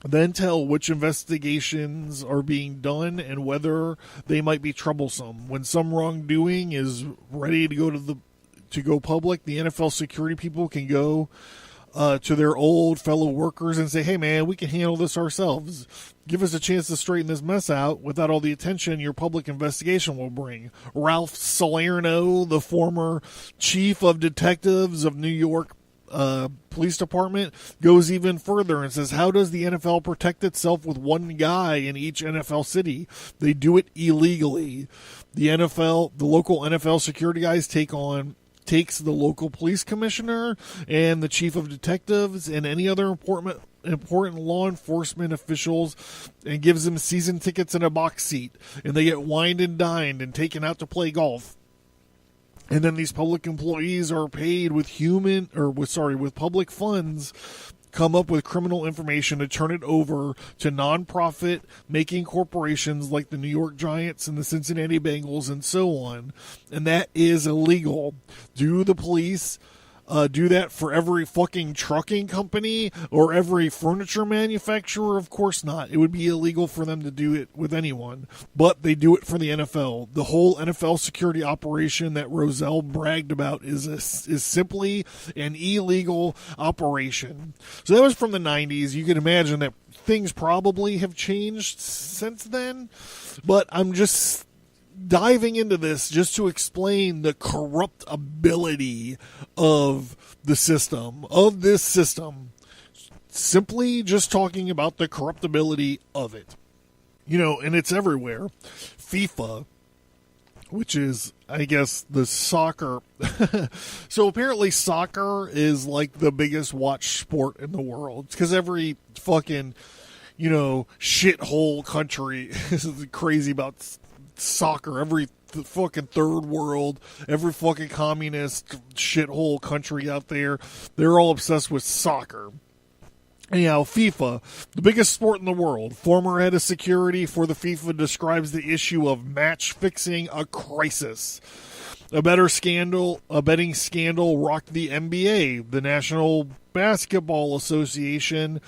Speaker 1: then tell which investigations are being done and whether they might be troublesome. When some wrongdoing is ready to go public, the NFL security people can go to their old fellow workers and say, hey man, we can handle this ourselves. Give us a chance to straighten this mess out without all the attention your public investigation will bring. Ralph Salerno, the former chief of detectives of New York Police Department, goes even further and says, how does the NFL protect itself with one guy in each NFL city? They do it illegally. The local NFL security guys takes the local police commissioner and the chief of detectives and any other important law enforcement officials and gives them season tickets and a box seat, and they get wined and dined and taken out to play golf. And then these public employees are paid with public funds, come up with criminal information to turn it over to nonprofit making corporations like the New York Giants and the Cincinnati Bengals and so on. And that is illegal. Do the police do that for every fucking trucking company or every furniture manufacturer? Of course not. It would be illegal for them to do it with anyone, but they do it for the NFL. The whole NFL security operation that Rozelle bragged about is simply an illegal operation. So that was from the 90s. You can imagine that things probably have changed since then, but I'm just diving into this just to explain the corruptibility of this system. Simply just talking about the corruptibility of it. And it's everywhere. FIFA, which is, I guess, the soccer. So apparently soccer is like the biggest watched sport in the world. It's because every fucking, shithole country is crazy about soccer. Every fucking third world, every fucking communist shithole country out there, they're all obsessed with soccer. Anyhow, FIFA, the biggest sport in the world. Former head of security for the FIFA describes the issue of match fixing a crisis. A betting scandal rocked the NBA, the National Basketball Association.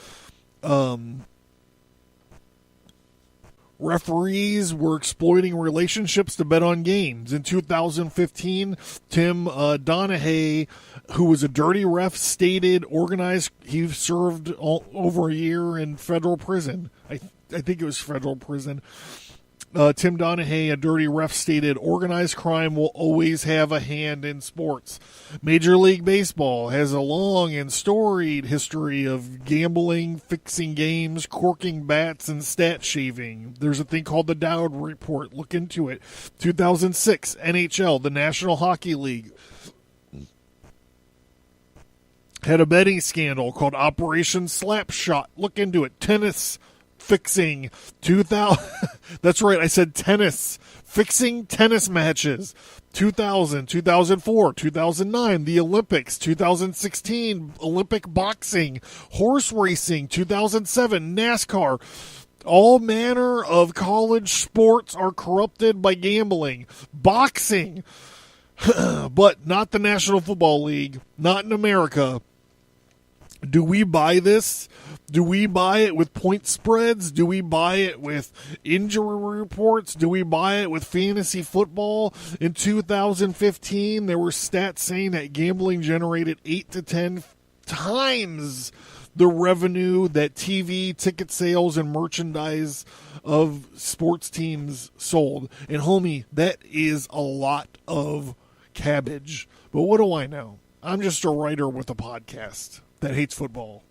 Speaker 1: Referees were exploiting relationships to bet on games. In 2015, Tim Donahue, who was a dirty ref, he served over a year in federal prison. I think it was federal prison. Tim Donahue, a dirty ref, stated, organized crime will always have a hand in sports. Major League Baseball has a long and storied history of gambling, fixing games, corking bats, and stat shaving. There's a thing called the Dowd Report. Look into it. 2006, NHL, the National Hockey League, had a betting scandal called Operation Slapshot. Look into it. Tennis fixing 2000. That's right, I said tennis. Fixing tennis matches. 2000, 2004, 2009, the Olympics, 2016, Olympic boxing, horse racing, 2007, NASCAR. All manner of college sports are corrupted by gambling. Boxing, but not the National Football League, not in America. Do we buy this? Do we buy it with point spreads? Do we buy it with injury reports? Do we buy it with fantasy football? In 2015, there were stats saying that gambling generated 8 to 10 times the revenue that TV, ticket sales, and merchandise of sports teams sold. And homie, that is a lot of cabbage. But what do I know? I'm just a writer with a podcast that hates football.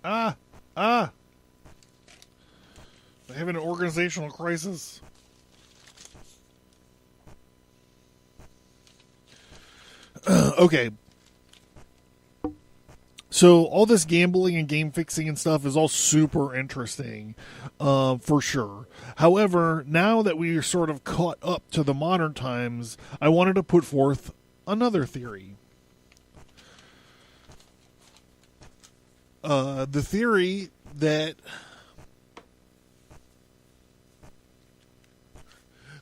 Speaker 1: I have an organizational crisis. Okay. So all this gambling and game fixing and stuff is all super interesting, for sure. However, now that we are sort of caught up to the modern times, I wanted to put forth another theory. the theory that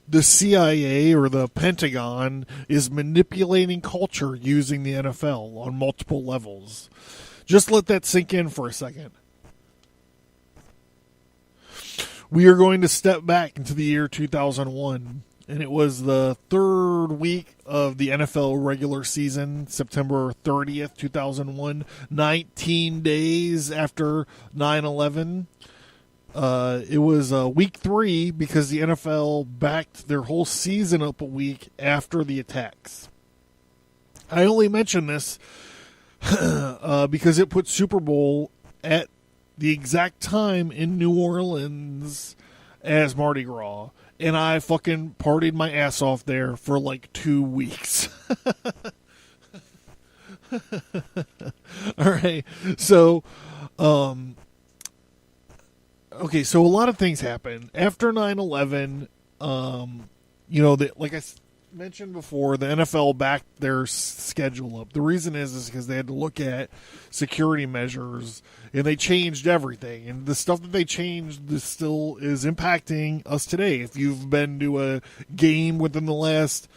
Speaker 1: the CIA or the Pentagon is manipulating culture using the NFL on multiple levels. Just let that sink in for a second. We are going to step back into the year 2001, and it was the third week of the NFL regular season, September 30th, 2001, 19 days after 9/11. It was week 3 because the NFL backed their whole season up a week after the attacks. I only mention this because it put Super Bowl at the exact time in New Orleans as Mardi Gras. And I fucking partied my ass off there for like 2 weeks. All right. So, okay, so a lot of things happened. After 9/11, like I mentioned before, the NFL backed their schedule up. The reason is because they had to look at security measures, and they changed everything. And the stuff that they changed still is impacting us today. If you've been to a game within the last,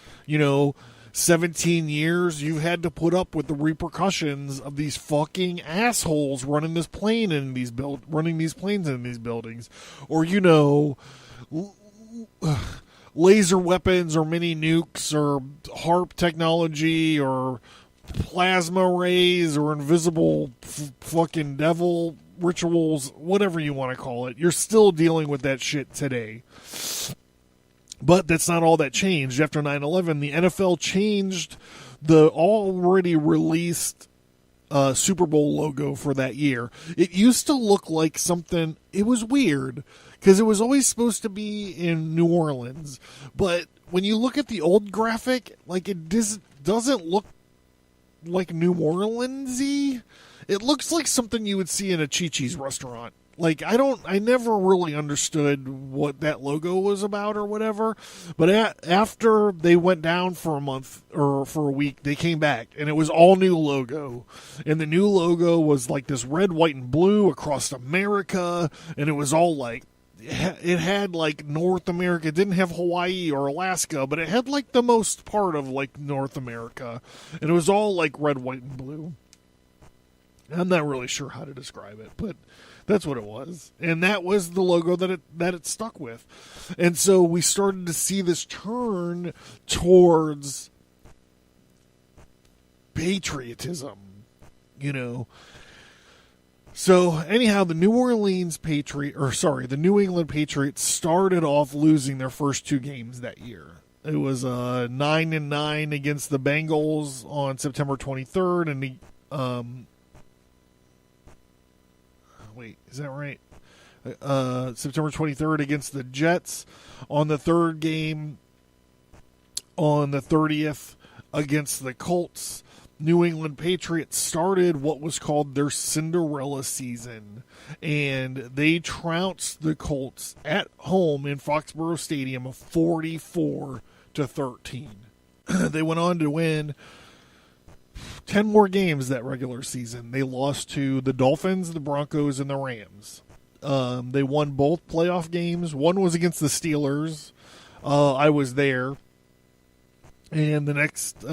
Speaker 1: 17 years, you've had to put up with the repercussions of these fucking assholes running this plane in these running these planes in these buildings, or laser weapons or mini nukes or HARP technology or plasma rays or invisible fucking devil rituals, whatever you want to call it. You're still dealing with that shit today. But that's not all that changed. After 9/11, the NFL changed the already released Super Bowl logo for that year. It used to look like something, it was weird, because it was always supposed to be in New Orleans. But when you look at the old graphic, like, it doesn't look like New Orleans-y. It looks like something you would see in a Chi-Chi's restaurant. Like, I never really understood what that logo was about or whatever. But after they went down for a month or for a week, they came back, and it was all new logo. And the new logo was like this red, white, and blue across America, and it was all like, it had like North America. It didn't have Hawaii or Alaska, but it had like the most part of like North America, and it was all like red, white, and blue. I'm not really sure how to describe it, but that's what it was. And that was the logo that it stuck with. And so we started to see this turn towards patriotism, So anyhow, the New England Patriots started off losing their first 2 games that year. It was 9-9 against the Bengals on September 23rd, and the wait, is that right? September 23rd against the Jets. On the third game, on the 30th against the Colts. New England Patriots started what was called their Cinderella season, and they trounced the Colts at home in Foxborough Stadium of 44-13. They went on to win 10 more games that regular season. They lost to the Dolphins, the Broncos, and the Rams. They won both playoff games. One was against the Steelers. I was there. And the next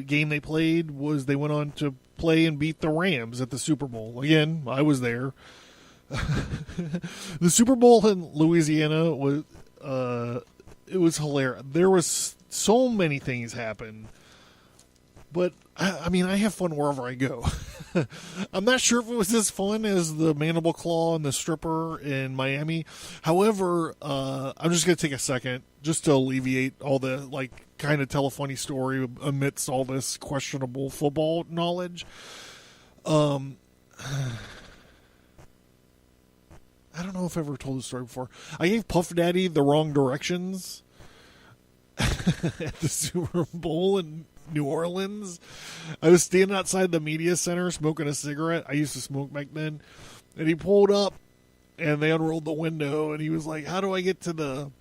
Speaker 1: game they played was they went on to play and beat the Rams at the Super Bowl. Again, I was there. The Super Bowl in Louisiana was it was hilarious. There was so many things happen. But, I mean, I have fun wherever I go. I'm not sure if it was as fun as the Mandible Claw and the stripper in Miami. However, I'm just going to take a second just to alleviate all the, like, kind of tell a funny story amidst all this questionable football knowledge. I don't know if I've ever told this story before. I gave Puff Daddy the wrong directions at the Super Bowl in New Orleans. I was standing outside the media center smoking a cigarette. I used to smoke back then. And he pulled up and they unrolled the window and he was like, how do I get to the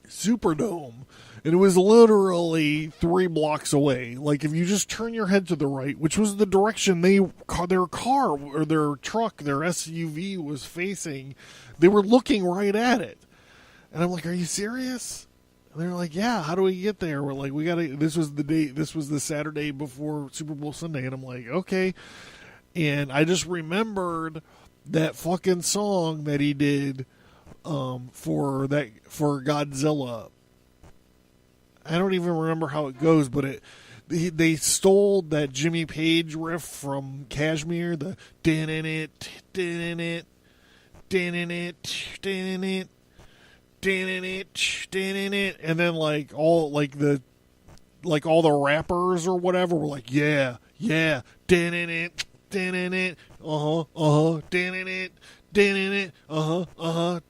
Speaker 1: Superdome, and it was literally 3 blocks away. Like, if you just turn your head to the right, which was the direction their car or their truck, their SUV was facing, they were looking right at it. And I'm like, are you serious? And they're like, yeah, how do we get there? We're like, this was the Saturday before Super Bowl Sunday. And I'm like, okay. And I just remembered that fucking song that he did for Godzilla. I don't even remember how it goes, but they stole that Jimmy Page riff from Kashmir, the din-in-it, din-in-it, din-in-it, din-in-it, din-in-it, din-in-it, and then all the rappers or whatever were like, yeah, din-in-it, din-in-it, din-in-it, din-in-it,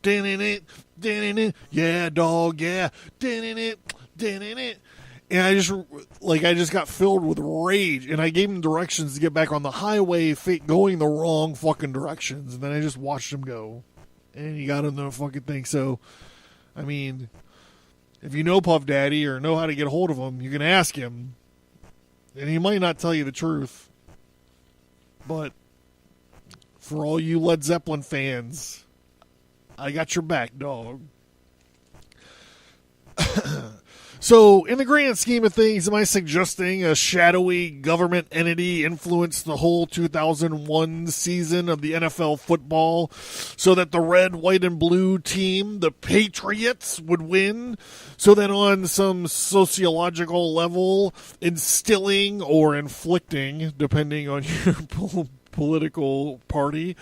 Speaker 1: din-in-it, din-in-it, yeah, dog, yeah, din-in-it, din-in-it. And I just got filled with rage, and I gave him directions to get back on the highway, going the wrong fucking directions, and then I just watched him go, and he got in the fucking thing. So, I mean, if you know Puff Daddy or know how to get a hold of him, you can ask him, and he might not tell you the truth. But for all you Led Zeppelin fans, I got your back, dog. So, in the grand scheme of things, am I suggesting a shadowy government entity influenced the whole 2001 season of the NFL football so that the red, white, and blue team, the Patriots, would win? So that on some sociological level, instilling or inflicting, depending on your political party,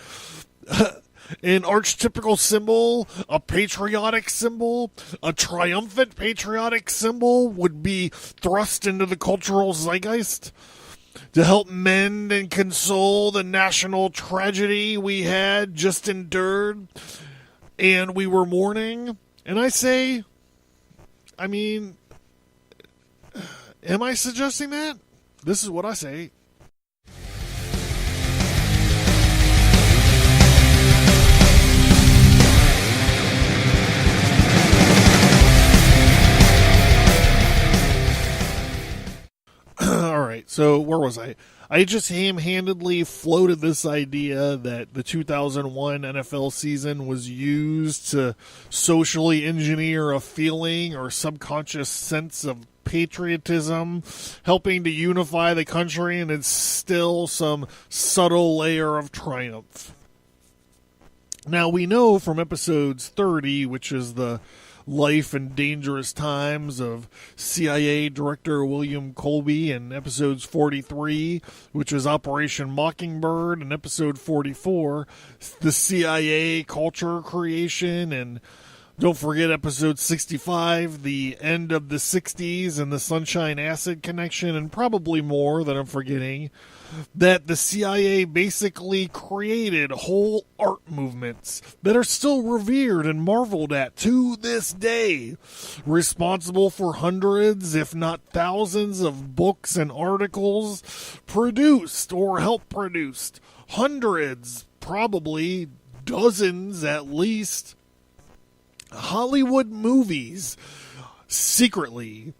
Speaker 1: an archetypical symbol, a patriotic symbol, a triumphant patriotic symbol would be thrust into the cultural zeitgeist to help mend and console the national tragedy we had just endured and we were mourning. And I say, I mean, am I suggesting that? This is what I say. Alright, so where was I? I just ham-handedly floated this idea that the 2001 NFL season was used to socially engineer a feeling or subconscious sense of patriotism, helping to unify the country and instill some subtle layer of triumph. Now, we know from episodes 30, which is the life and dangerous times of CIA Director William Colby, and episodes 43, which was Operation Mockingbird, and episode 44, the CIA culture creation, and don't forget episode 65, the end of the 60s and the Sunshine Acid connection, and probably more that I'm forgetting, that the CIA basically created whole art movements that are still revered and marveled at to this day, responsible for hundreds, if not thousands, of books and articles produced or helped produced, hundreds, probably dozens at least, Hollywood movies, secretly,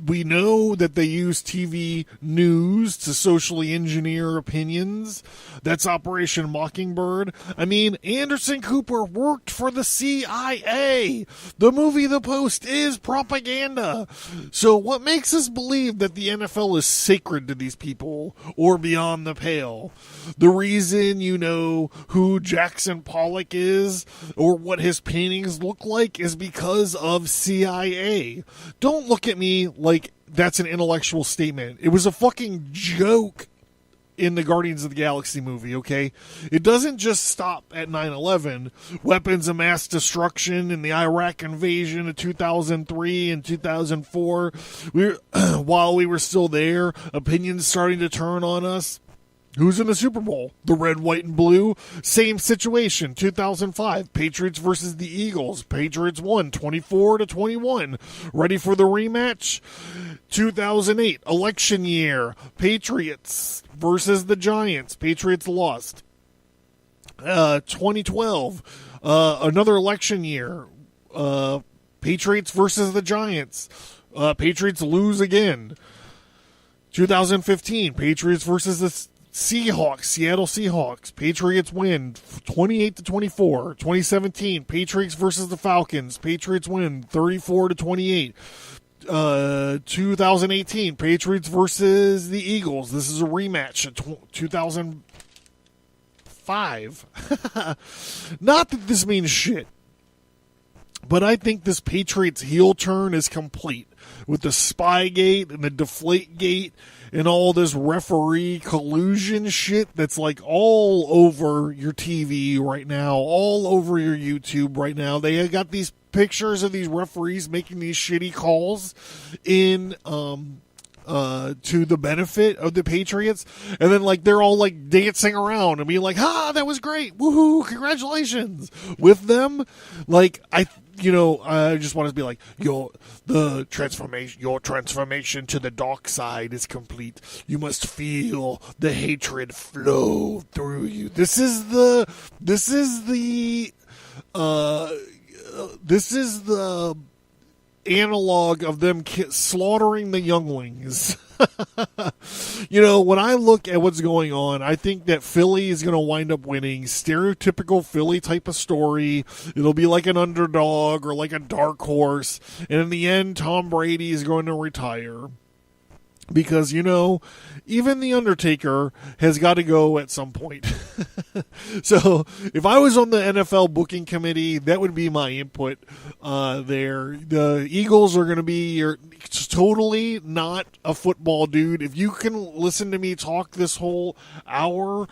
Speaker 1: we know that they use TV news to socially engineer opinions. That's Operation Mockingbird. I mean, Anderson Cooper worked for the CIA. The movie The Post is propaganda. So what makes us believe that the NFL is sacred to these people or beyond the pale? The reason you know who Jackson Pollock is or what his paintings look like is because of CIA. Don't look at me like that's an intellectual statement. It was a fucking joke in the Guardians of the Galaxy movie, okay? It doesn't just stop at 9/11, weapons of mass destruction and the Iraq invasion of 2003 and 2004. While we were still there, opinions starting to turn on us. Who's in the Super Bowl? The red, white, and blue. Same situation. 2005. Patriots versus the Eagles. Patriots won 24-21. Ready for the rematch? 2008. Election year. Patriots versus the Giants. Patriots lost. 2012, another election year. Patriots versus the Giants. Patriots lose again. 2015, Patriots versus the Seahawks, Seattle Seahawks. Patriots win 28-24. 2017, Patriots versus the Falcons. Patriots win 34-28. 2018, Patriots versus the Eagles. This is a rematch of 2005. Not that this means shit, but I think this Patriots heel turn is complete with the Spygate and the Deflategate and all this referee collusion shit that's like all over your TV right now, all over your YouTube right now. They got these pictures of these referees making these shitty calls in to the benefit of the Patriots, and then like they're all like dancing around and being like, that was great, woohoo, congratulations with them. Like I just want to be like, your transformation to the dark side is complete. You must feel the hatred flow through you. This is the analog of them slaughtering the younglings. When I look at what's going on, I think that Philly is going to wind up winning. Stereotypical Philly type of story. It'll be like an underdog or like a dark horse. And in the end, Tom Brady is going to retire. Because, even The Undertaker has got to go at some point. So, if I was on the NFL booking committee, that would be my input there. The Eagles are going to be totally not a football dude. If you can listen to me talk this whole hour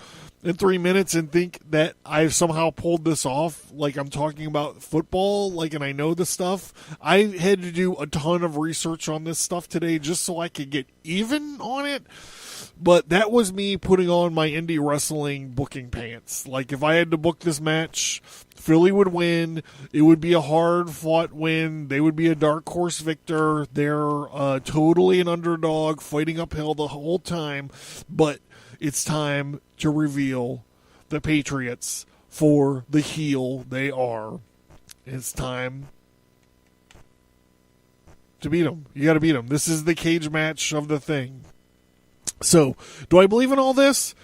Speaker 1: and 3 minutes and think that I've somehow pulled this off, like I'm talking about football, and I know the stuff. I had to do a ton of research on this stuff today just so I could get even on it. But that was me putting on my indie wrestling booking pants. Like, if I had to book this match, Philly would win. It would be a hard-fought win. They would be a dark horse victor. They're totally an underdog, fighting uphill the whole time. But it's time to reveal the Patriots for the heel they are. It's time to beat them. You got to beat them. This is the cage match of the thing. So, do I believe in all this?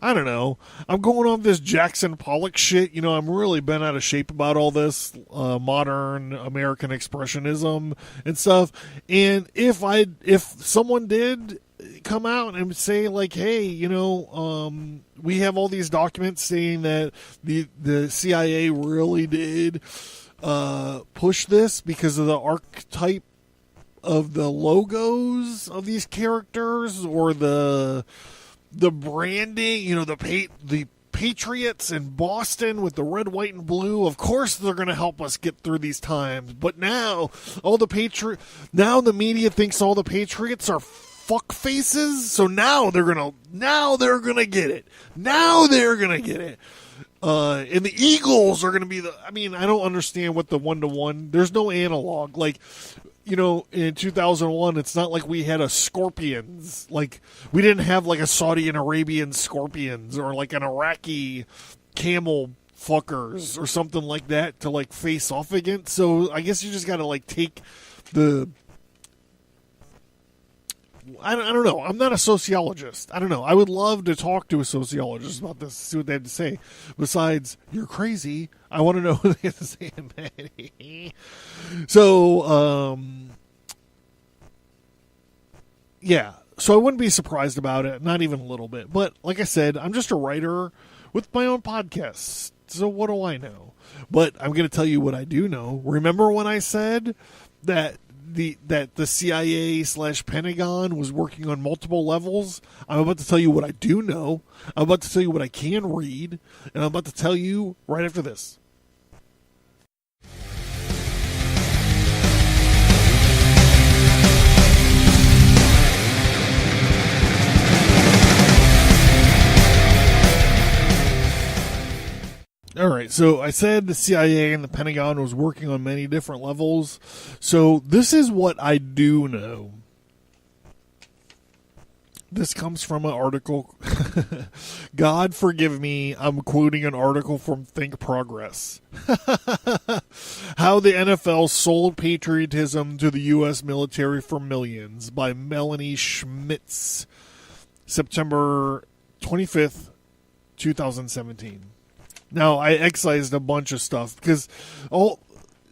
Speaker 1: I don't know. I'm going on this Jackson Pollock shit. I'm really been out of shape about all this modern American expressionism and stuff. And if someone did come out and say like, hey, we have all these documents saying that the CIA really did push this because of the archetype of the logos of these characters or the branding, the Patriots in Boston with the red, white, and blue. Of course, they're going to help us get through these times. But now, now the media thinks all the Patriots are fuck faces. So now they're gonna get it. Now they're gonna get it. And the Eagles are gonna be I don't understand what the 1-to-1. There's no analog. Like, in 2001, it's not like we had a Scorpions. Like, we didn't have like a Saudi and Arabian Scorpions or like an Iraqi camel fuckers or something like that to like face off against. So I guess you just got to like take the. I don't know. I'm not a sociologist. I don't know. I would love to talk to a sociologist about this, see what they have to say. Besides, you're crazy. I want to know what they have to say in that. So, yeah. So I wouldn't be surprised about it. Not even a little bit. But like I said, I'm just a writer with my own podcast. So what do I know? But I'm going to tell you what I do know. Remember when I said that the CIA/Pentagon was working on multiple levels? I'm about to tell you what I do know. I'm about to tell you what I can read. And I'm about to tell you right after this. All right, so I said the CIA and the Pentagon was working on many different levels. So this is what I do know. This comes from an article. God forgive me, I'm quoting an article from Think Progress. How the NFL Sold Patriotism to the U.S. Military for Millions by Melanie Schmitz. September 25th, 2017. Now, I excised a bunch of stuff because...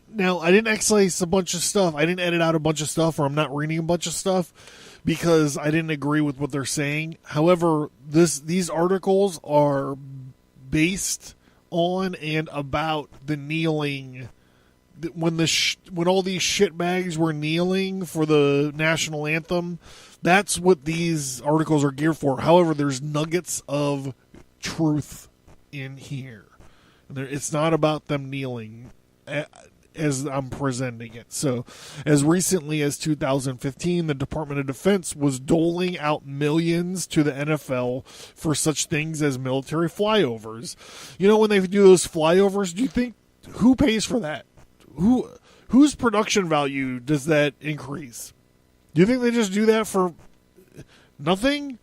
Speaker 1: Now, I didn't excise a bunch of stuff. I didn't edit out a bunch of stuff, or I'm not reading a bunch of stuff because I didn't agree with what they're saying. However, these articles are based on and about the kneeling. When all these shitbags were kneeling for the national anthem, that's what these articles are geared for. However, there's nuggets of truth in here. It's not about them kneeling as I'm presenting it. So, as recently as 2015, the Department of Defense was doling out millions to the NFL for such things as military flyovers. You know, when they do those flyovers, do you think, who pays for that? Whose production value does that increase? Do you think they just do that for nothing?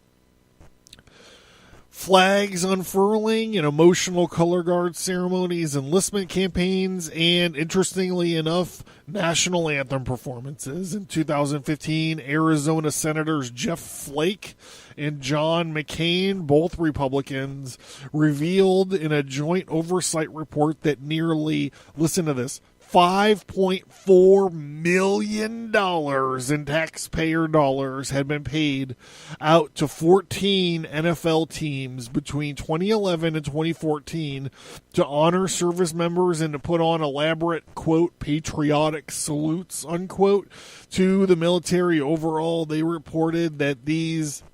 Speaker 1: Flags unfurling and emotional color guard ceremonies, enlistment campaigns, and, interestingly enough, national anthem performances. In 2015, Arizona Senators Jeff Flake and John McCain, both Republicans, revealed in a joint oversight report that nearly, listen to this, $5.4 million in taxpayer dollars had been paid out to 14 NFL teams between 2011 and 2014 to honor service members and to put on elaborate, quote, patriotic salutes, unquote, to the military overall. They reported that these,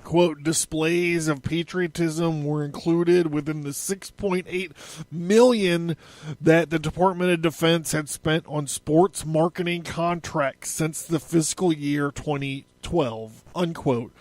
Speaker 1: quote, displays of patriotism were included within the $6.8 million that the Department of Defense had spent on sports marketing contracts since the fiscal year 2012, unquote.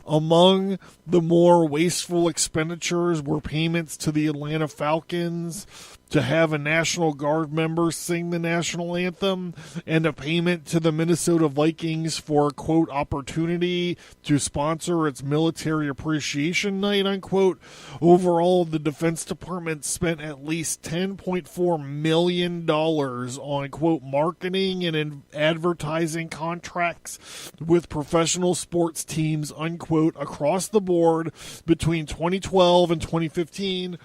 Speaker 1: Among the more wasteful expenditures were payments to the Atlanta Falcons to have a National Guard member sing the national anthem, and a payment to the Minnesota Vikings for, quote, opportunity to sponsor its military appreciation night, unquote. Overall, the Defense Department spent at least $10.4 million on, quote, marketing and advertising contracts with professional sports teams, unquote, across the board between 2012 and 2015.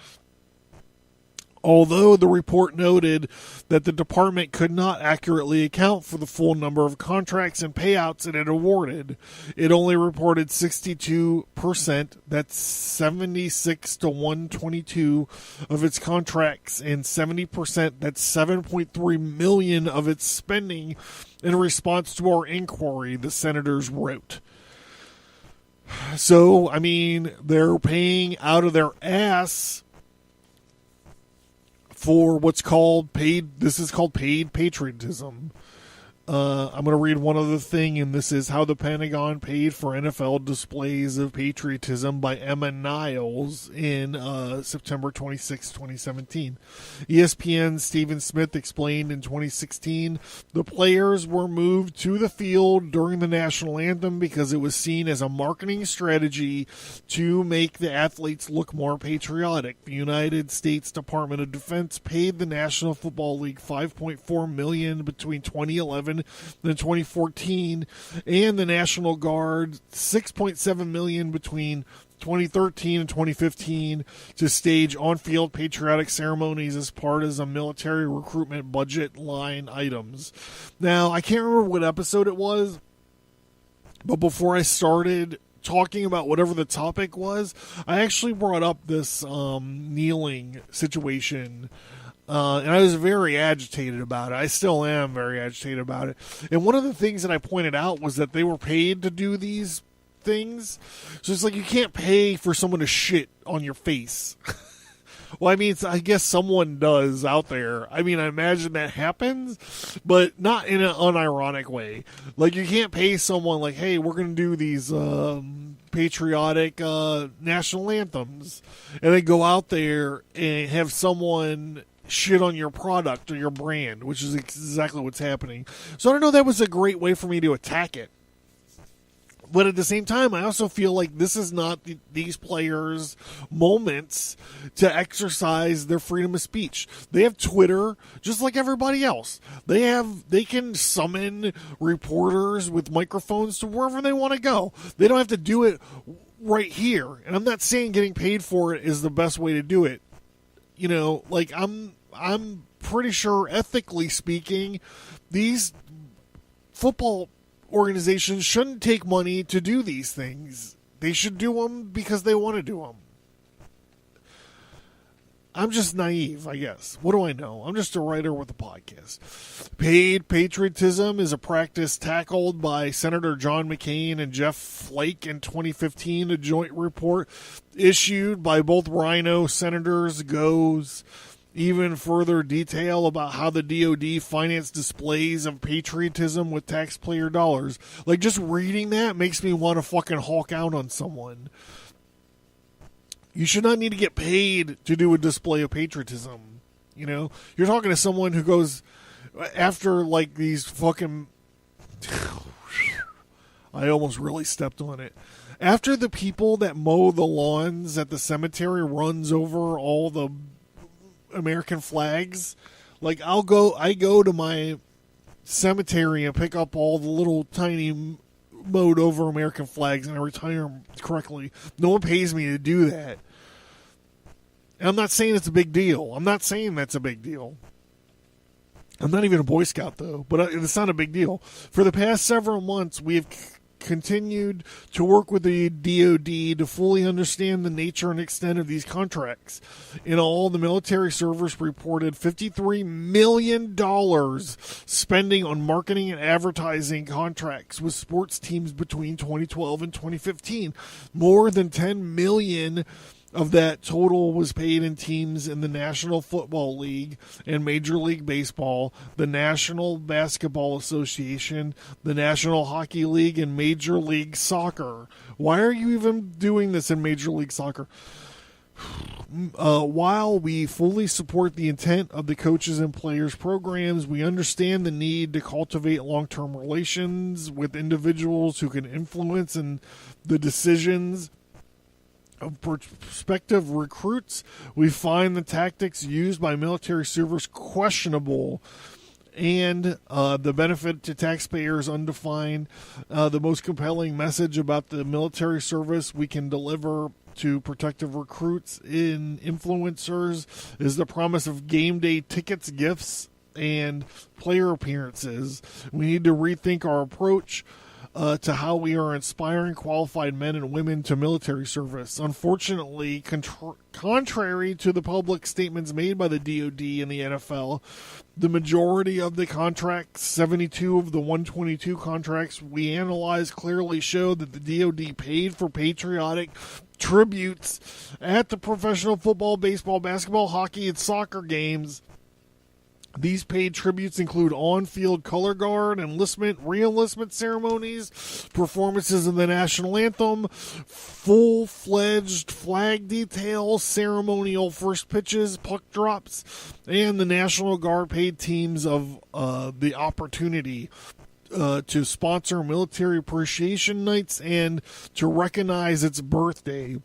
Speaker 1: Although the report noted that the department could not accurately account for the full number of contracts and payouts it had awarded, it only reported 62%, that's 76 to 122 of its contracts, and 70%, that's 7.3 million of its spending in response to our inquiry, the senators wrote. So, I mean, they're paying out of their ass for what's called paid, this is called paid patriotism. I'm going to read one other thing, and this is how the Pentagon paid for NFL displays of patriotism by Emma Niles in September 26, 2017. ESPN's Stephen Smith explained in 2016 the players were moved to the field during the national anthem because it was seen as a marketing strategy to make the athletes look more patriotic. The United States Department of Defense paid the National Football League $5.4 million between 2011 and 2014, and the National Guard $6.7 million between 2013 and 2015 to stage on-field patriotic ceremonies as part of a military recruitment budget line items. Now, I can't remember what episode it was, but before I started talking about whatever the topic was, I actually brought up this kneeling situation. And I was very agitated about it. I still am very agitated about it. And one of the things that I pointed out was that they were paid to do these things. So it's like you can't pay for someone to shit on your face. Well, I mean, I guess someone does out there. I mean, I imagine that happens, but not in an unironic way. Like, you can't pay someone like, hey, we're going to do these patriotic national anthems, and then go out there and have someone shit on your product or your brand, which is exactly what's happening. So I don't know, that was a great way for me to attack it. But at the same time, I also feel like this is not these players' moments to exercise their freedom of speech. They have Twitter, just like everybody else. They can summon reporters with microphones to wherever they want to go. They don't have to do it right here. And I'm not saying getting paid for it is the best way to do it. You know, like I'm pretty sure, ethically speaking, these football organizations shouldn't take money to do these things. They should do them because they want to do them. I'm just naive, I guess. What do I know? I'm just a writer with a podcast. Paid patriotism is a practice tackled by Senator John McCain and Jeff Flake in 2015. A joint report issued by both Rhino senators goes even further detail about how the DOD financed displays of patriotism with taxpayer dollars. Like, just reading that makes me want to fucking Hulk out on someone. You should not need to get paid to do a display of patriotism. You know, you're talking to someone who goes after like these fucking. I almost really stepped on it. After the people that mow the lawns at the cemetery runs over all the American flags, like I go to my cemetery and pick up all the little tiny mowed over American flags and I retire them correctly. No one pays me to do that. And I'm not saying it's a big deal. I'm not saying that's a big deal. I'm not even a Boy Scout though, but it's not a big deal. For the past several months, we have continued to work with the DOD to fully understand the nature and extent of these contracts. In all, the military service reported $53 million spending on marketing and advertising contracts with sports teams between 2012 and 2015. More than $10 million of that total was paid in teams in the National Football League and Major League Baseball, the National Basketball Association, the National Hockey League, and Major League Soccer. Why are you even doing this in Major League Soccer? While we fully support the intent of the coaches and players programs, we understand the need to cultivate long-term relations with individuals who can influence the decisions of prospective recruits. We find the tactics used by military service questionable and the benefit to taxpayers undefined. The most compelling message about the military service we can deliver to prospective recruits in influencers is the promise of game day tickets, gifts, and player appearances. We need to rethink our approach to how we are inspiring qualified men and women to military service. Unfortunately, contrary to the public statements made by the DOD and the NFL, the majority of the contracts, 72 of the 122 contracts we analyzed, clearly showed that the DOD paid for patriotic tributes at the professional football, baseball, basketball, hockey, and soccer games. These paid tributes include on-field color guard, enlistment, re-enlistment ceremonies, performances of the national anthem, full-fledged flag details, ceremonial first pitches, puck drops, and the National Guard paid teams of the opportunity to sponsor military appreciation nights and to recognize its birthday.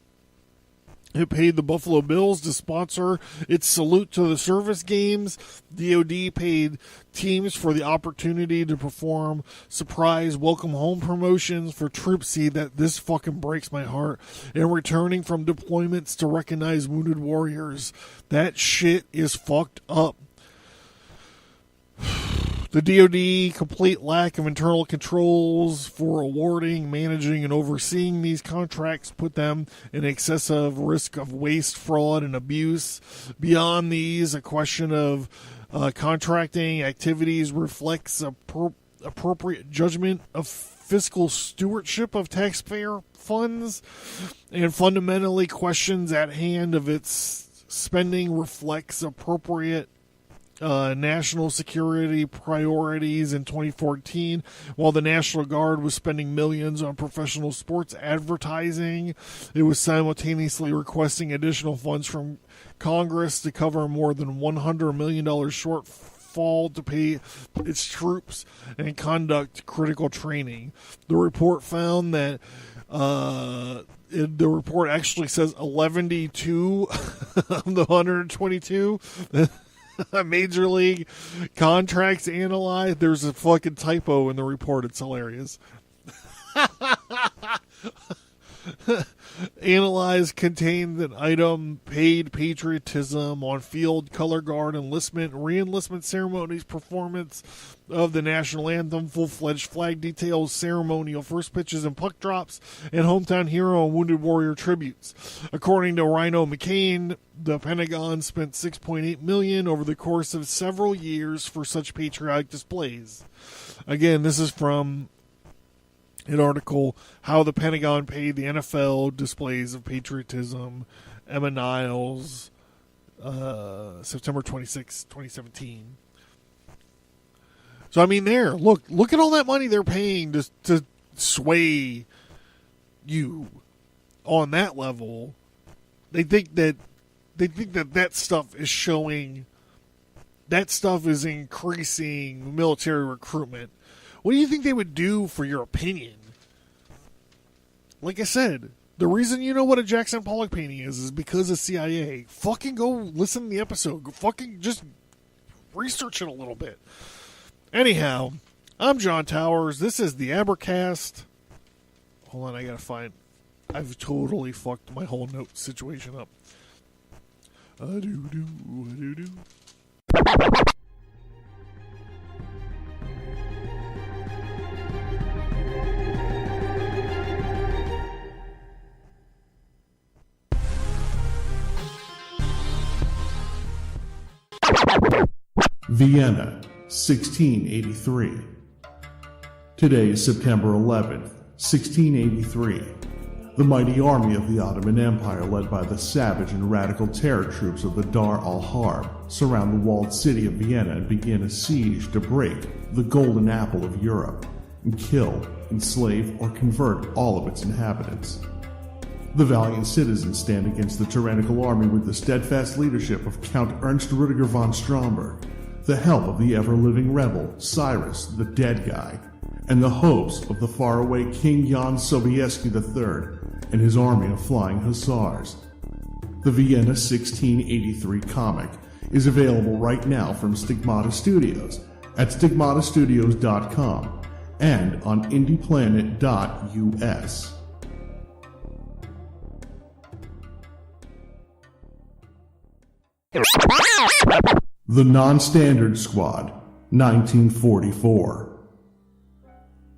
Speaker 1: It paid the Buffalo Bills to sponsor its salute to the service games. DOD paid teams for the opportunity to perform surprise welcome home promotions for troops. See, that this fucking breaks my heart. And returning from deployments to recognize wounded warriors. That shit is fucked up. The DOD complete lack of internal controls for awarding, managing, and overseeing these contracts put them in excessive risk of waste, fraud, and abuse. Beyond these, a question of contracting activities reflects appropriate judgment of fiscal stewardship of taxpayer funds, and fundamentally questions at hand of its spending reflects appropriate national security priorities. In 2014, while the National Guard was spending millions on professional sports advertising, it was simultaneously requesting additional funds from Congress to cover more than $100 million fall to pay its troops and conduct critical training. The report found that the report actually says 112 of the 122 Major League contracts analyzed. There's a fucking typo in the report. It's hilarious. Analyzed contained an item paid patriotism on field, color guard, enlistment, re-enlistment ceremonies, performance of the national anthem, full-fledged flag details, ceremonial first pitches and puck drops, and hometown hero and wounded warrior tributes. According to Rhino McCain, the Pentagon spent $6.8 million over the course of several years for such patriotic displays. Again, this is from an article, How the Pentagon Paid the NFL Displays of Patriotism, Emma Niles, September 26, 2017. So, I mean, look at all that money they're paying to sway you on that level. They think that stuff is showing, that stuff is increasing military recruitment. What do you think they would do for your opinion? Like I said, the reason you know what a Jackson Pollock painting is because of CIA. Fucking go listen to the episode. Go fucking just research it a little bit. Anyhow, I'm John Towers. This is the Abercast. Hold on, I gotta find. I've totally fucked my whole note situation up. A-doo-doo.
Speaker 4: Vienna, 1683. Today is September 11th, 1683. The mighty army of the Ottoman Empire, led by the savage and radical terror troops of the Dar al-Harb, surround the walled city of Vienna and begin a siege to break the golden apple of Europe and kill, enslave, or convert all of its inhabitants. The valiant citizens stand against the tyrannical army with the steadfast leadership of Count Ernst Rudiger von Stromberg, the help of the ever-living rebel Cyrus the Dead Guy, and the hopes of the faraway King Jan Sobieski III and his army of flying hussars. The Vienna 1683 comic is available right now from Stigmata Studios at stigmatastudios.com and on indieplanet.us. The Non-Standard Squad, 1944.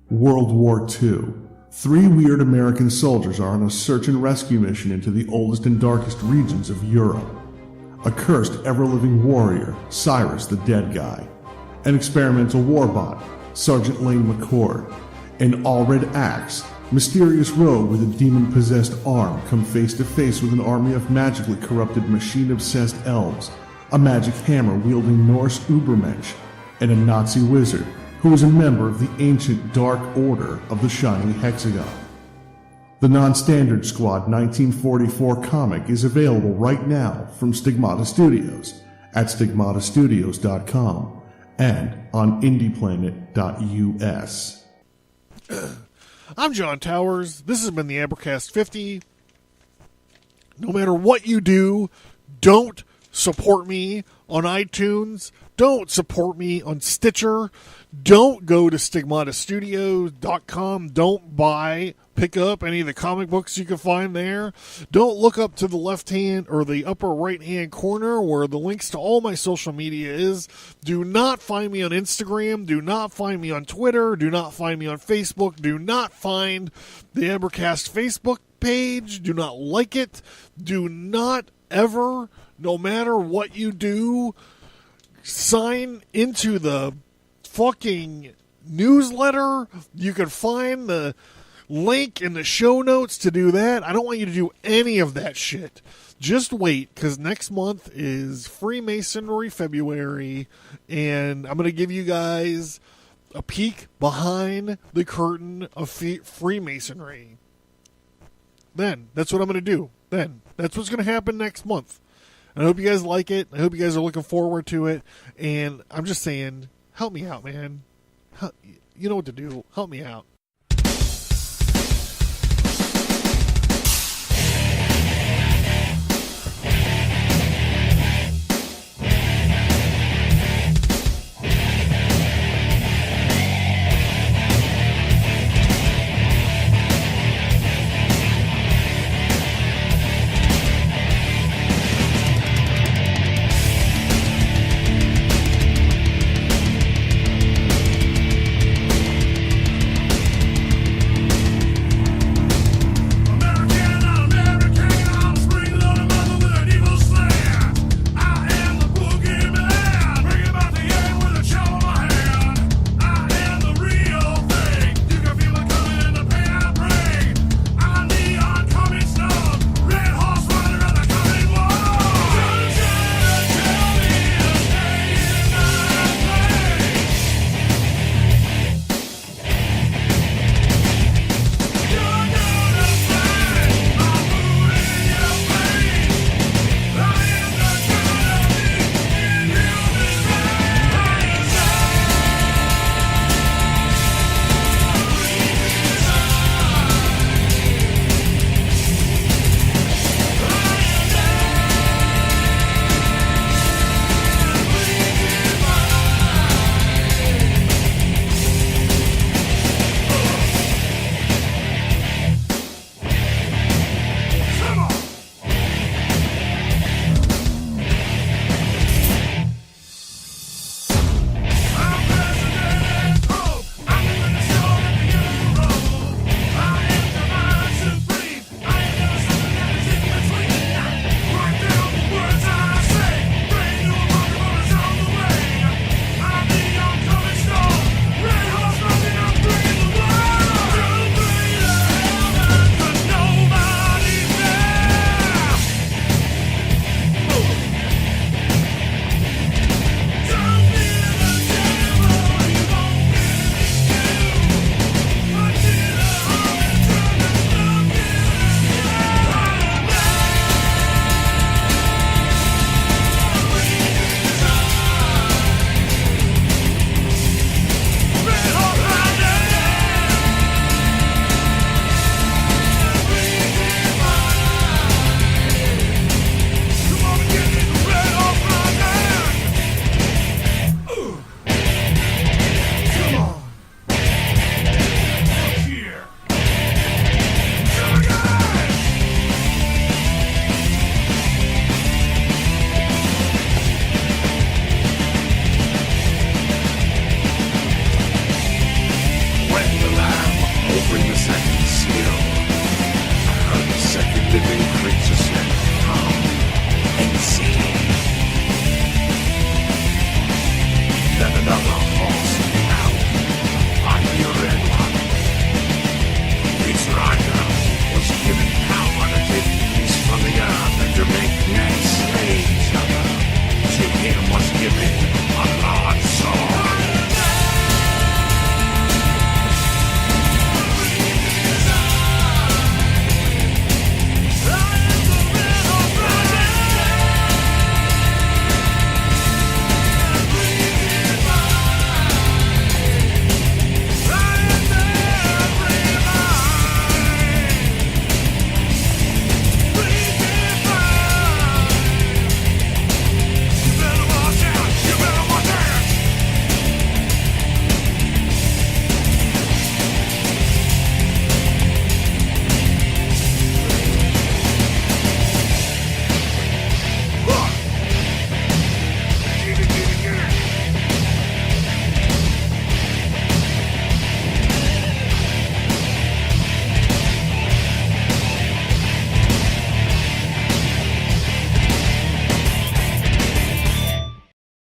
Speaker 4: World War II. 3 weird American soldiers are on a search and rescue mission into the oldest and darkest regions of Europe. A cursed, ever-living warrior, Cyrus the Dead Guy. An experimental warbot, Sergeant Lane McCord. An all-red axe, mysterious rogue with a demon-possessed arm come face to face with an army of magically corrupted machine-obsessed elves, a magic hammer-wielding Norse Ubermensch, and a Nazi wizard who is a member of the ancient Dark Order of the Shining Hexagon. The Non-Standard Squad 1944 comic is available right now from Stigmata Studios at stigmatastudios.com and on indieplanet.us.
Speaker 1: I'm John Towers. This has been the Abercast 50. No matter what you do, don't support me on iTunes. Don't support me on Stitcher. Don't go to stigmatastudios.com. Don't pick up any of the comic books you can find there. Don't look up to the left hand or the upper right hand corner where the links to all my social media is. Do not find me on Instagram. Do not find me on Twitter. Do not find me on Facebook. Do not find the Abercast Facebook page. Do not like it. Do not ever, no matter what you do, sign into the fucking newsletter. You can find the link in the show notes to do that. I don't want you to do any of that shit. Just wait, because next month is Freemasonry February, and I'm going to give you guys a peek behind the curtain of Freemasonry. Then, that's what I'm going to do. Then, that's what's going to happen next month. I hope you guys like it. I hope you guys are looking forward to it. And I'm just saying, help me out, man. You know what to do. Help me out.